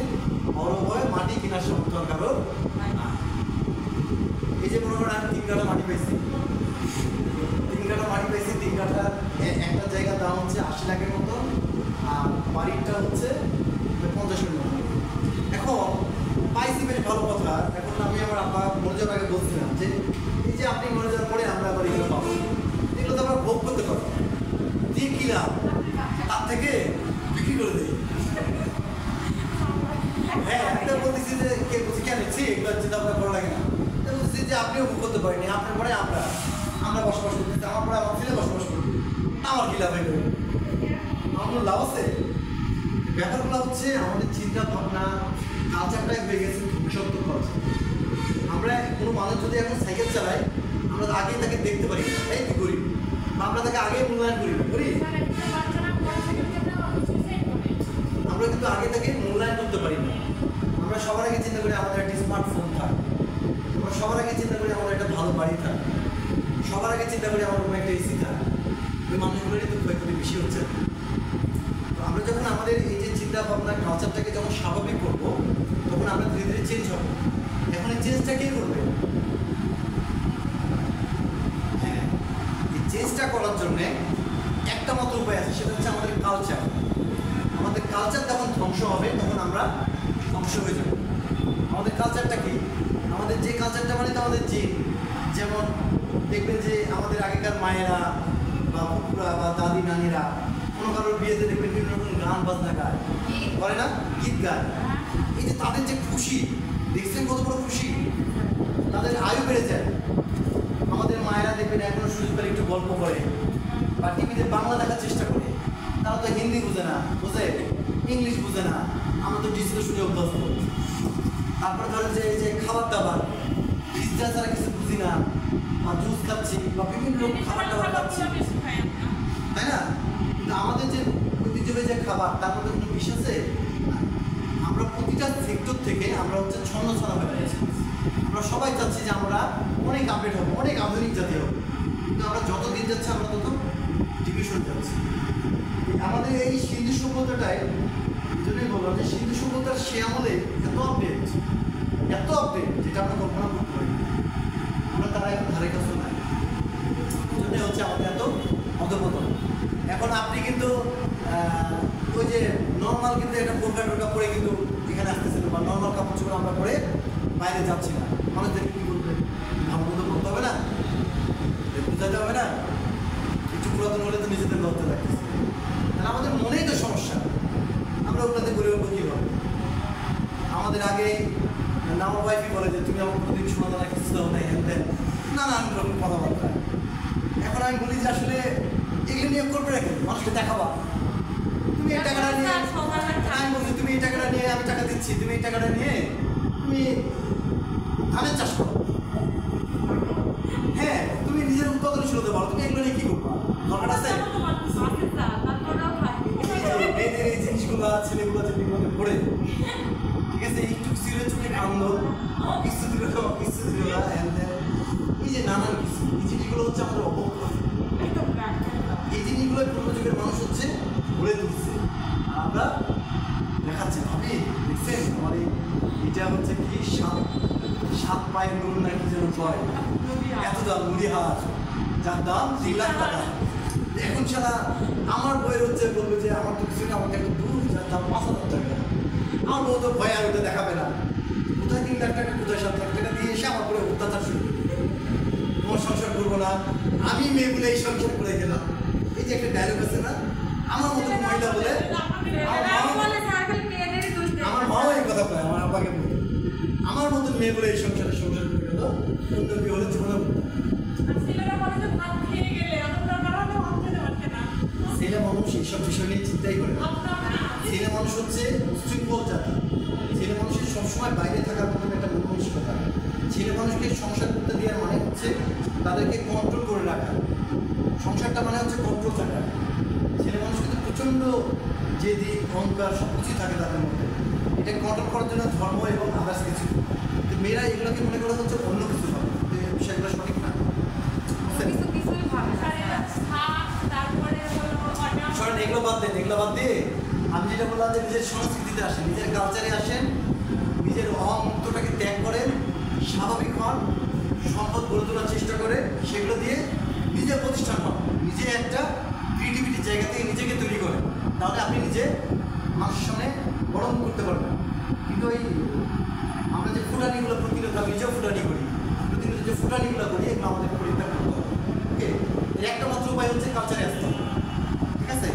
অরভাবে মাটি কেনার সামর্থ্য কারো না। এই যে মনে করেন আমি 3 কাঠা মাটি পাইছি, 3 কাঠা মাটি পাইছি, 3 কাঠা একটা জায়গার দাম হচ্ছে 80 লাখের মতো, আর বাড়িটা হচ্ছে 50-এর মতো। এখন পাইছি বেশ ভালো কথা। এখন আমি আমার আব্বা মরে যাওয়ার আগে বলছিলাম যে এই যে আপনি মরে যাওয়ার পরে আমরা আবার এগুলো পাবো, এগুলো তো আমরা ভোগ করতে পারবো, দিয়ে কি লাভ? তার থেকে বিক্রি করে দিই। হ্যাঁ, একটা বলতেছি যে কে বলছি কেন পারিনি, আপনার পরে আমরা বসবাস করতেছি, আমার পরে আমার ছেলে বসবাস করবে, আমার কি লাভ হইবে? আমার কোনো লাভ আছে? ব্যাপারগুলো হচ্ছে আমাদের চিন্তা ভাবনা কালচারটাই হয়ে গেছে ধ্বংসাত্মক কালচার। আমরা কোনো মানুষ যদি এখন সাইকেল চালায়, আমরা আগে তাকে দেখতে পারি না, এই কি করি, আমরা তাকে আগে মূল্যায়ন করি না, করি? আমরা কিন্তু আগে তাকে মূল্যায়ন করতে পারি না। আমরা সবার আগে চিন্তা করি আমাদের একটা স্মার্টফোন থাক, আমরা সবার আগে চিন্তা করি আমাদের একটা ভালো বাড়ি থাক, সবার আগে চিন্তা করি আমার কোনো একটা এসি থাক। ওই মানুষগুলোরই তো ক্ষয়ক্ষতি বেশি হচ্ছে। তো আমরা যখন আমাদের এই যে চিন্তা ভাবনা কালচারটাকে যখন স্বাভাবিক করবো, তখন আমরা ধীরে ধীরে চেঞ্জ হবো। এখন এই চেঞ্জটা কে করবে? হ্যাঁ, এই চেঞ্জটা করার জন্যে একটা মাত্র উপায় আছে, সেটা হচ্ছে আমাদের কালচার। আমাদের কালচার যখন ধ্বংস হবে তখন আমরা ধ্বংস হয়ে যাব। আমাদের কালচারটা কি? আমাদের যে কালচারটা মানে তো আমাদের জিন। যেমন দেখবেন যে আমাদের আগেকার মায়েরা বা পুকুরা বা দাদি নানিরা কোনো কারোর বিয়েতে দেখবেন বিভিন্ন রকম গান বাজনা গায়, করে না? গীত গায়। এই যে তাদের যে খুশি, দেখছেন কত বড় খুশি, তাদের আয়ু বেড়ে যায়। আমাদের মায়েরা দেখবেন এখনো সুযোগ পেলে একটু গল্প করে বা টিভিতে বাংলা দেখার চেষ্টা করে। তারা তো হিন্দি বুঝে না, বুঝে ইংলিশ বুঝে না, আমরা তো ডিসপ্লে শুনে অভ্যস্ত। তারপরে ধরেন যে এই যে খাবার দাবার, পিৎজা ছাড়া কিছু বুঝি না, বা জুস খাচ্ছি বা বিভিন্ন রকম খাবার দাবার খাচ্ছি, তাই না? কিন্তু আমাদের যে ঐতিহ্যবাহী যে খাবার, তার মধ্যে কোনো বিষ আছে? আমরা প্রতিটা সেক্টর থেকে আমরা হচ্ছে ছন্ন ছড়া হয়ে গেছি। আমরা সবাই চাচ্ছি যে আমরা অনেক আপডেট হবো, অনেক আধুনিক জাতি হবো, কিন্তু আমরা যত দিন যাচ্ছে আমরা তত ডিভিশন যাচ্ছি। আমাদের এই সিন্ধু সভ্যতাটাই, এই জন্যই বললাম যে সিন্ধু সভ্যতার সে আমলে এত আপডেট যেটা আমরা কল্পনা করতে পারি, আমরা তারা এখন ধারে কাছে নাই। এই জন্যই হচ্ছে আমাদের এত অধপতন। এখন আপনি কিন্তু ওই যে নর্মাল কিন্তু একটা বোরকা পরে কিন্তু এখানে আসতেছিল, বা নর্মাল কাপড় চোপড় আমরা পরে বাইরে যাচ্ছি না, মানুষদের কী করবে? ভালো মতো করতে হবে না, বুঝাতে হবে না? একটু পুরাতন হলে তো নিজেদের লড়তে লাগতেছে। তাহলে আমাদের মনেই তো সমস্যা, আমরা ওগুলোতে করে উঠবো কীভাবে? আমাদের আগে আমার ওয়াইফই বলে যে তুমি আমার কোনোদিন শোনা না, কিছু দাও নাই, হ্যান দেন নানান রকম কথাবার্তা। এখন আমি বলি যে আসলে এগুলো নিয়ে করবে রাখি, মানুষকে দেখাবা। তুমি এই টাকাটা নিয়ে, আমি বলছি তুমি এই টাকাটা নিয়ে, আমি টাকা দিচ্ছি, তুমি এই টাকাটা নিয়ে তুমি ধানের চাষ করো। হ্যাঁ, তুমি নিজের উৎপাদনশীল হতে পারো, তুমি এগুলো নিয়ে কী করবা? দরকার আছে? মেয়েদের এই জিনিসগুলো ছেলেগুলো যে বিপদে পড়ে, ঠিক আছে, একটু সিরে চুলে কান্দো, কিছু দিল না, কিছু দিল না, এই যে নানান কিছু, এই জিনিসগুলো হচ্ছে আমাদের অবক্ষয়। এই জিনিসগুলো পূর্ব যুগের মানুষ হচ্ছে গড়ে তুলছে, আর আমরা দেখাচ্ছি। ভাবি দেখছেন আমার এটা হচ্ছে কি সাত পায়ের নুন না কি যেন কয়, এত দাম মুড়ি হাত, যার দাম 3 লাখ টাকা। এখন সারা আমার বইয়ের হচ্ছে বলবে যে আমার তো কিছু না, আমাকে একটা দূর যার দাম 5,000 টাকা। আমার বউ তো ভয় আর ওটা দেখাবে না, কোথায় 3 লাখ টাকা, কোথায় 7 লাখ টাকা দিয়ে এসে আমার করে অত্যাচার শুরু করবে। তোমার সংসার করবো না, আমি মেয়ে বলে এই সংসার করে গেলাম। এই যে একটা ডায়লগ আছে না, আমার মতো মহিলা বলে, আমার মাও এই কথা বলে, আমার আব্বাকে বলে, আমার মতন মেয়ে বলে এই সংসার করে গেল, অন্য কেউ হলে জীবনে ছেলে মানুষ এইসব বিষয় নিয়ে চিন্তাই করে না। ছেলে মানুষ হচ্ছে উশৃঙ্খল জাতি। ছেলে মানুষের সবসময় বাইরে থাকার মতন একটা মনমানসিকতা। ছেলে মানুষকে সংসার করতে দেওয়ার মানে হচ্ছে তাদেরকে কন্ট্রোল করে রাখা। সংসারটা মানে হচ্ছে কন্ট্রোল থাকা। ছেলে মানুষ কিন্তু প্রচণ্ড জেদি, অহংকার সব কিছুই থাকে তাদের মধ্যে। এটা কন্ট্রোল করার জন্য ধর্ম এবং আদার্স কিছু, কিন্তু মেয়েরা এগুলোকে মনে করা হচ্ছে অন্য কিছু হবে, বিষয়গুলো সঠিক না। এগুলো বাদ দিয়ে আমি যেটা বললাম যে নিজের সংস্কৃতিতে আসেন, নিজের কালচারে আসেন, নিজের অহংটাকে ত্যাগ করেন, স্বাভাবিক হন, সম্পদ গড়ে তোলার চেষ্টা করে, সেগুলো দিয়ে নিজের প্রতিষ্ঠান হন, নিজে একটা ক্রিয়েটিভিটির জায়গা থেকে নিজেকে তৈরি করেন, তাহলে আপনি নিজে মানুষের সামনে বরং করতে পারবেন। কিন্তু এই আমরা যে ফুটানিগুলো প্রতিনিয়ত, আমি নিজেও ফুটানি করি, প্রতিনিয়ত যে ফুটানিগুলো করি, এগুলো আমাদেরকে পরিত্যাগ করতে হবে। ওকে, এর একটা মাত্র উপায় হচ্ছে কালচারে আসতে হবে, ঠিক আছে?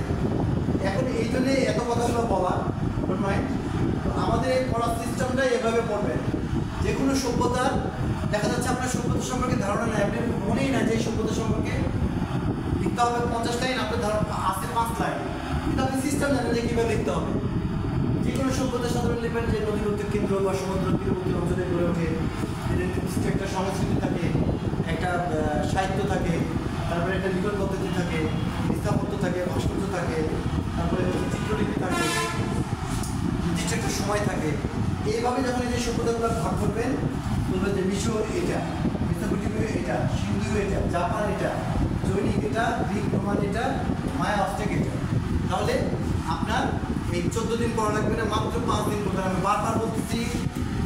এখন এই জন্যে এত কথাগুলো বলা নয়, আমাদের এই পড়ার সিস্টেমটাই এভাবে পড়বে। যে কোনো সভ্যতার দেখা যাচ্ছে আপনার সভ্যতার সম্পর্কে ধারণা নেই, আপনি মনেই না যে এই সভ্যতা সম্পর্কে লিখতে হবে 50 লাইন, আপনার ধারণা আছে 5 লাইন, কিন্তু আপনি সিস্টেম জানেন যে কীভাবে লিখতে হবে। যে কোনো সভ্যতা সাধারণ লিখবেন যে নদীগর্তের কেন্দ্র বা সমুদ্র তীরবর্তী অঞ্চলে গড়ে ওঠে, এদের নির্দিষ্ট একটা সংস্কৃতি থাকে, একটা সাহিত্য থাকে, তারপরে একটা লিখন পদ্ধতি থাকে, স্থাপত্য থাকে, ভাস্কর্য থাকে, তারপরে চিত্রলিপি থাকে, নির্দিষ্ট একটা সময় থাকে। এইভাবে যখন এই যে সভ্যতাগুলো ভাগ করবেন, বলবেন যে মিশর এটা, মেসোপটেমিয়া এটা, সিন্ধু এটা, জাপান এটা, জৈনিক এটা, গ্রিক রোমান এটা, মায়া অস্টেক এটা, তাহলে আপনার এই 14 দিন পড়া লাগবে না, মাত্র 5 দিন পড়বেন। আমি বারবার বলতেছি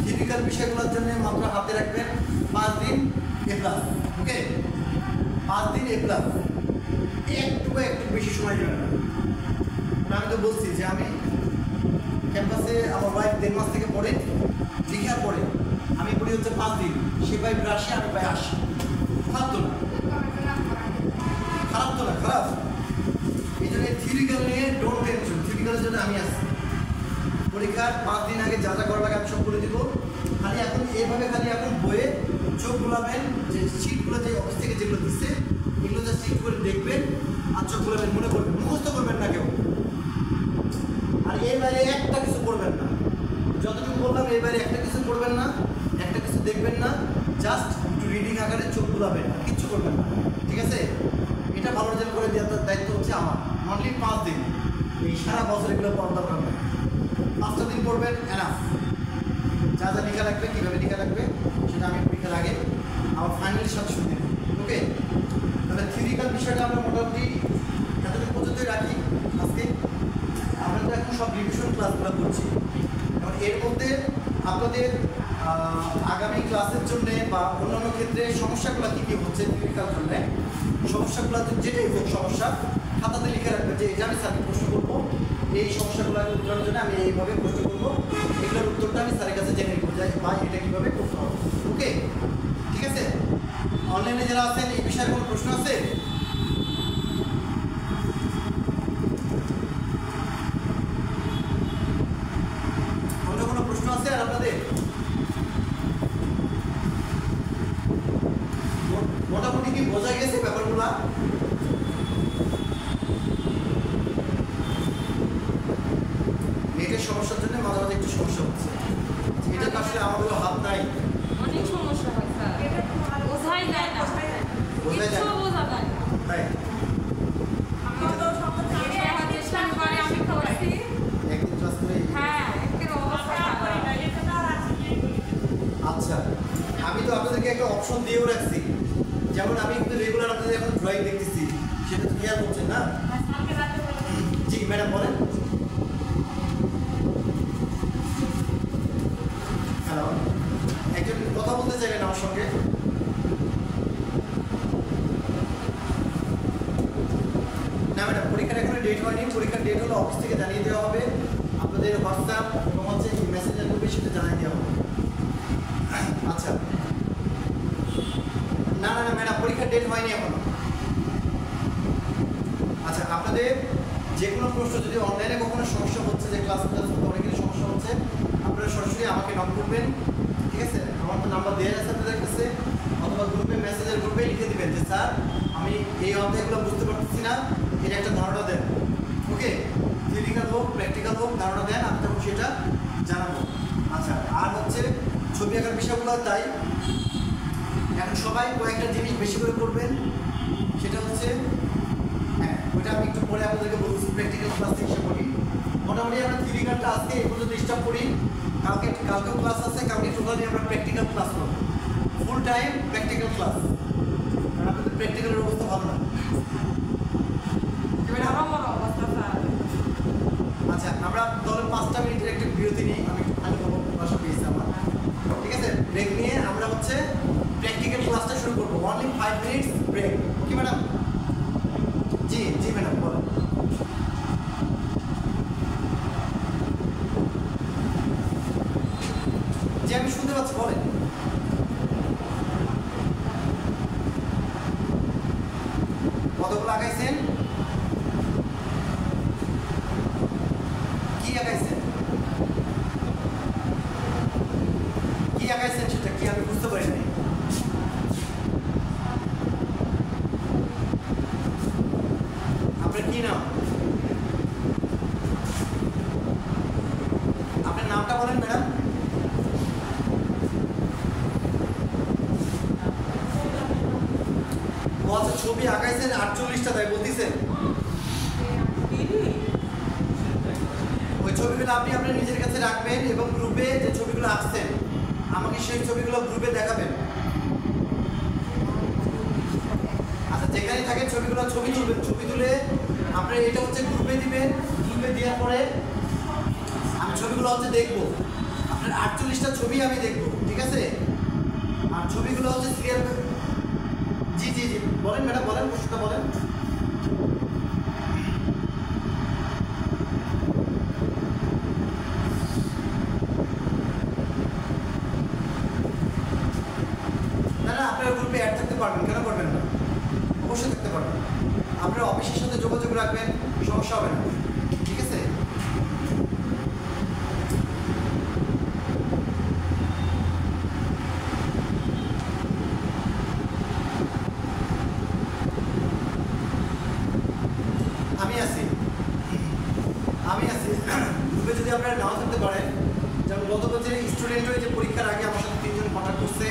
ফিজিক্যাল বিষয়গুলোর জন্য মাত্র হাতে রাখবেন 5 দিন A+, ওকে? 5 দিন A+, একটু বেশি সময় দেবেন না। আমি তো বলছি যে আমি ক্যাম্পাসে আমার ওয়াইফ 1.5 মাস থেকে পড়ে, লেখার পরে আমি পড়ি হচ্ছে 5 দিন, সে পাই 82, আমি পাই 80। খারাপ তো না, খারাপ। এই জন্য থিওরিক্যাল নিয়ে ডোন্ট টেনশন, থিওরিক্যালের জন্য আমি আসছি। পরীক্ষার 5 দিন আগে যা যা করা লাগে আমি সব করে দেবো। খালি এখন এইভাবে এখন বইয়ে চোখ গোলাবেন, যে সিটগুলো যে অফিস থেকে যেগুলো দিচ্ছে এগুলো যা সিট করে দেখবেন আর চোখ গোলাবেন, মনে করবেন, মুখস্থ করবেন না কেউ। আর এর বাইরে একটা কিছু করবেন না, যতটুকু বললাম এর বাইরে একটা কিছু করবেন না, একটা কিছু দেখবেন না, জাস্ট একটু রিডিং আকারে চোখ গোলাবেন, কিচ্ছু করবেন না, ঠিক আছে? এটা ভালো রেজাল্ট করে দেওয়ার দায়িত্ব হচ্ছে আমার। অনলি 5 দিন, এই সারা বছর এগুলো পড়ার দরকার নেই। 5টা দিন পড়বেন এনাফ। যা যা লেখা রাখবে, কীভাবে লেখা রাখবে সেটা আমি পরীক্ষার আগে আমার ফাইনাল সাজেশন দেব, ওকে? তাহলে থিওরিক্যাল বিষয়টা আমরা মোটামুটি এতটুকু পর্যন্তই রাখি আজকে। আমরা তো এখন সব রিভিশন ক্লাসগুলো করছি, এবং এর মধ্যে আপনাদের আগামী ক্লাসের জন্য বা অন্যান্য ক্ষেত্রে সমস্যাগুলো কী কী হচ্ছে থিওরিক্যাল জন্য, সমস্যাগুলো যেটাই হোক সমস্যা খাতাতে লিখে রাখবেন যে এটা আমি স্যারকে প্রশ্ন করবো, এই সমস্যাগুলোর উত্তরের জন্য আমি এইভাবে প্রশ্ন করবো, এগুলোর উত্তরটা আমি স্যারের কাছে জেনে নিব যাই বা এটা কীভাবে করতে হবে, ওকে? ঠিক আছে? অনলাইনে যারা আছেন এই বিষয়ে কোনো প্রশ্ন আছে? অন্য কোনো প্রশ্ন আছে আর আপনাদের? মোটামুটি কি বোঝা গেছে ব্যাপারগুলা? নেটের সমস্যার জন্য মাঝে মাঝে একটু সমস্যা হচ্ছে, এটা তো আসলে আমাদেরও হাত নাই, অনেক সমস্যা হয় স্যার, বোঝাই যায় না, কিছু বোঝা যায় না। তাই আমি করছি, একদিন ক্লাস করে হ্যাঁ এর অবস্থা খারাপ। আচ্ছা, আমি তো আপনাদেরকে একটা অপশন দিয়েও রাখছি, যেমন আমি কিন্তু রেগুলার আপনাদের এখন ড্রয়িং দেখতেছি, সেটা তো খেয়াল করছেন না? জি ম্যাডাম বলেন। হ্যালো, একজন কথা বলতে চাইলেন আমার সঙ্গে? না ম্যাডাম, পরীক্ষার এখনো ডেট হয়নি, পরীক্ষার ডেট হলে অফিস থেকে জানিয়ে দেওয়া হবে, আপনাদের হোয়াটসঅ্যাপ এবং হচ্ছে মেসেঞ্জার গ্রুপে সেটা জানিয়ে দেওয়া হবে। আচ্ছা, না ম্যাডাম, পরীক্ষার ডেট হয়নি এখনো। আচ্ছা, আপনাদের যে কোনো প্রশ্ন যদি অনলাইনে কখনো সমস্যা হচ্ছে, যে ক্লাস অনেক কিছু সমস্যা হচ্ছে, আপনারা সরাসরি আমাকে নক করবেন, ঠিক আছে? আমার তো নাম্বার দেওয়া আছে আপনাদের কাছে, অথবা গ্রুপে মেসেজের গ্রুপে লিখে দিবেন যে স্যার আমি এই অধ্যায়গুলো বুঝতে পারতেছি না, এর একটা ধারণা দেন, ওকে? থিওরিক্যাল হোক প্র্যাকটিক্যাল হোক ধারণা দেন, আমি তখন সেটা জানাবো। আচ্ছা, আর হচ্ছে ছবি আঁকার বিষয়গুলো তাই এখন সবাই কয়েকটা জিনিস বেশি করে করবেন, সেটা হচ্ছে হ্যাঁ ওইটা আমি একটু পরে আপনাদেরকে বলছি, প্র্যাকটিক্যাল ক্লাস থেকে করি। মোটামুটি আমরা থিওরিক্যালটা আজকে এই পর্যন্ত স্টার্ট করি, কালকেও ক্লাস আছে, কালকে টোটালি আমরা প্র্যাকটিক্যাল ক্লাস করবো, ফুল টাইম প্র্যাকটিক্যাল ক্লাস, কারণ আপনাদের প্র্যাকটিক্যালের অবস্থা ভালো না। আচ্ছা, আমরা তাহলে 5টা মিনিটের একটা বিরতি নিই, আমি একটু খালি করবো, ভাষা পেয়েছি আমার, ঠিক আছে? ব্রেক নিয়ে আমরা হচ্ছে প্র্যাকটিক্যাল ক্লাসটা শুরু করবো, only 5 minutes break, okay madam? জি ম্যাডাম বলেন। জি আমি শুনতে পাচ্ছি, বলেন। কতগুলো আঁকাইছেন? কি আঁকাইছেন? কি আঁকাইছেন সেটা কি আমি বুঝতে পারি নাই। ছবি আঁকাইছেন 48টা, তাই বলতেছেন ওই ছবিগুলো আপনি আপনার নিজের কাছে রাখবেন এবং গ্রুপে যে ছবিগুলো আঁকছেন আমাকে সেই ছবিগুলো গ্রুপে দেখাবেন। আচ্ছা, যেখানে থাকে ছবিগুলো ছবি তুলবেন, ছবি তুলে আপনার এটা হচ্ছে গ্রুপে দিবেন। গ্রুপে দেওয়ার পরে আমি ছবিগুলো হচ্ছে দেখবো, আপনার 48টা ছবি আমি দেখবো, ঠিক আছে? আর ছবিগুলো হচ্ছে ক্লিয়ার। জি জি জি, বলেন ম্যাডাম, বলেন, প্রশ্নটা বলেন। না না, আপনারা গ্রুপে অ্যাড থাকতে পারবেন, কেন করবেন না? অবশ্যই থাকতে পারবেন। আপনারা অফিসের সাথে যোগাযোগ রাখবেন, সমস্যা হবে না, ঠিক আছে? আমি আছি, আমি আছি। গ্রুপে যদি আপনারা নাও থাকতে পারেন, যেমন গত বছর স্টুডেন্ট হয়ে যে পরীক্ষার আগে আমার সাথে 3 জন কন্ট্যাক্ট করছে,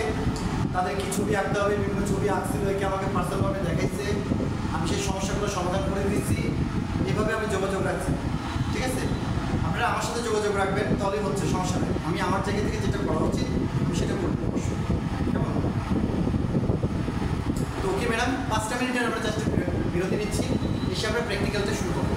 তাদের কি ছবি আঁকতে হবে, বিভিন্ন ছবি আঁকছিল, একে আমাকে পার্সোনালভাবে দেখাইছে, আমি সেই সমস্যাগুলো সমাধান করে দিচ্ছি। এভাবে আমি যোগাযোগ রাখছি, ঠিক আছে? আপনারা আমার সাথে যোগাযোগ রাখবেন, তাহলেই হচ্ছে, সমস্যা নেই। আমি আমার জায়গা থেকে যেটা করা উচিত আমি সেটা করবো অবশ্যই, কেমন? তো ওকে ম্যাডাম, 5টা মিনিটের আমরা জাস্ট বিরতি নিচ্ছি, এসে আমরা প্র্যাকটিক্যালটা শুরু করবো।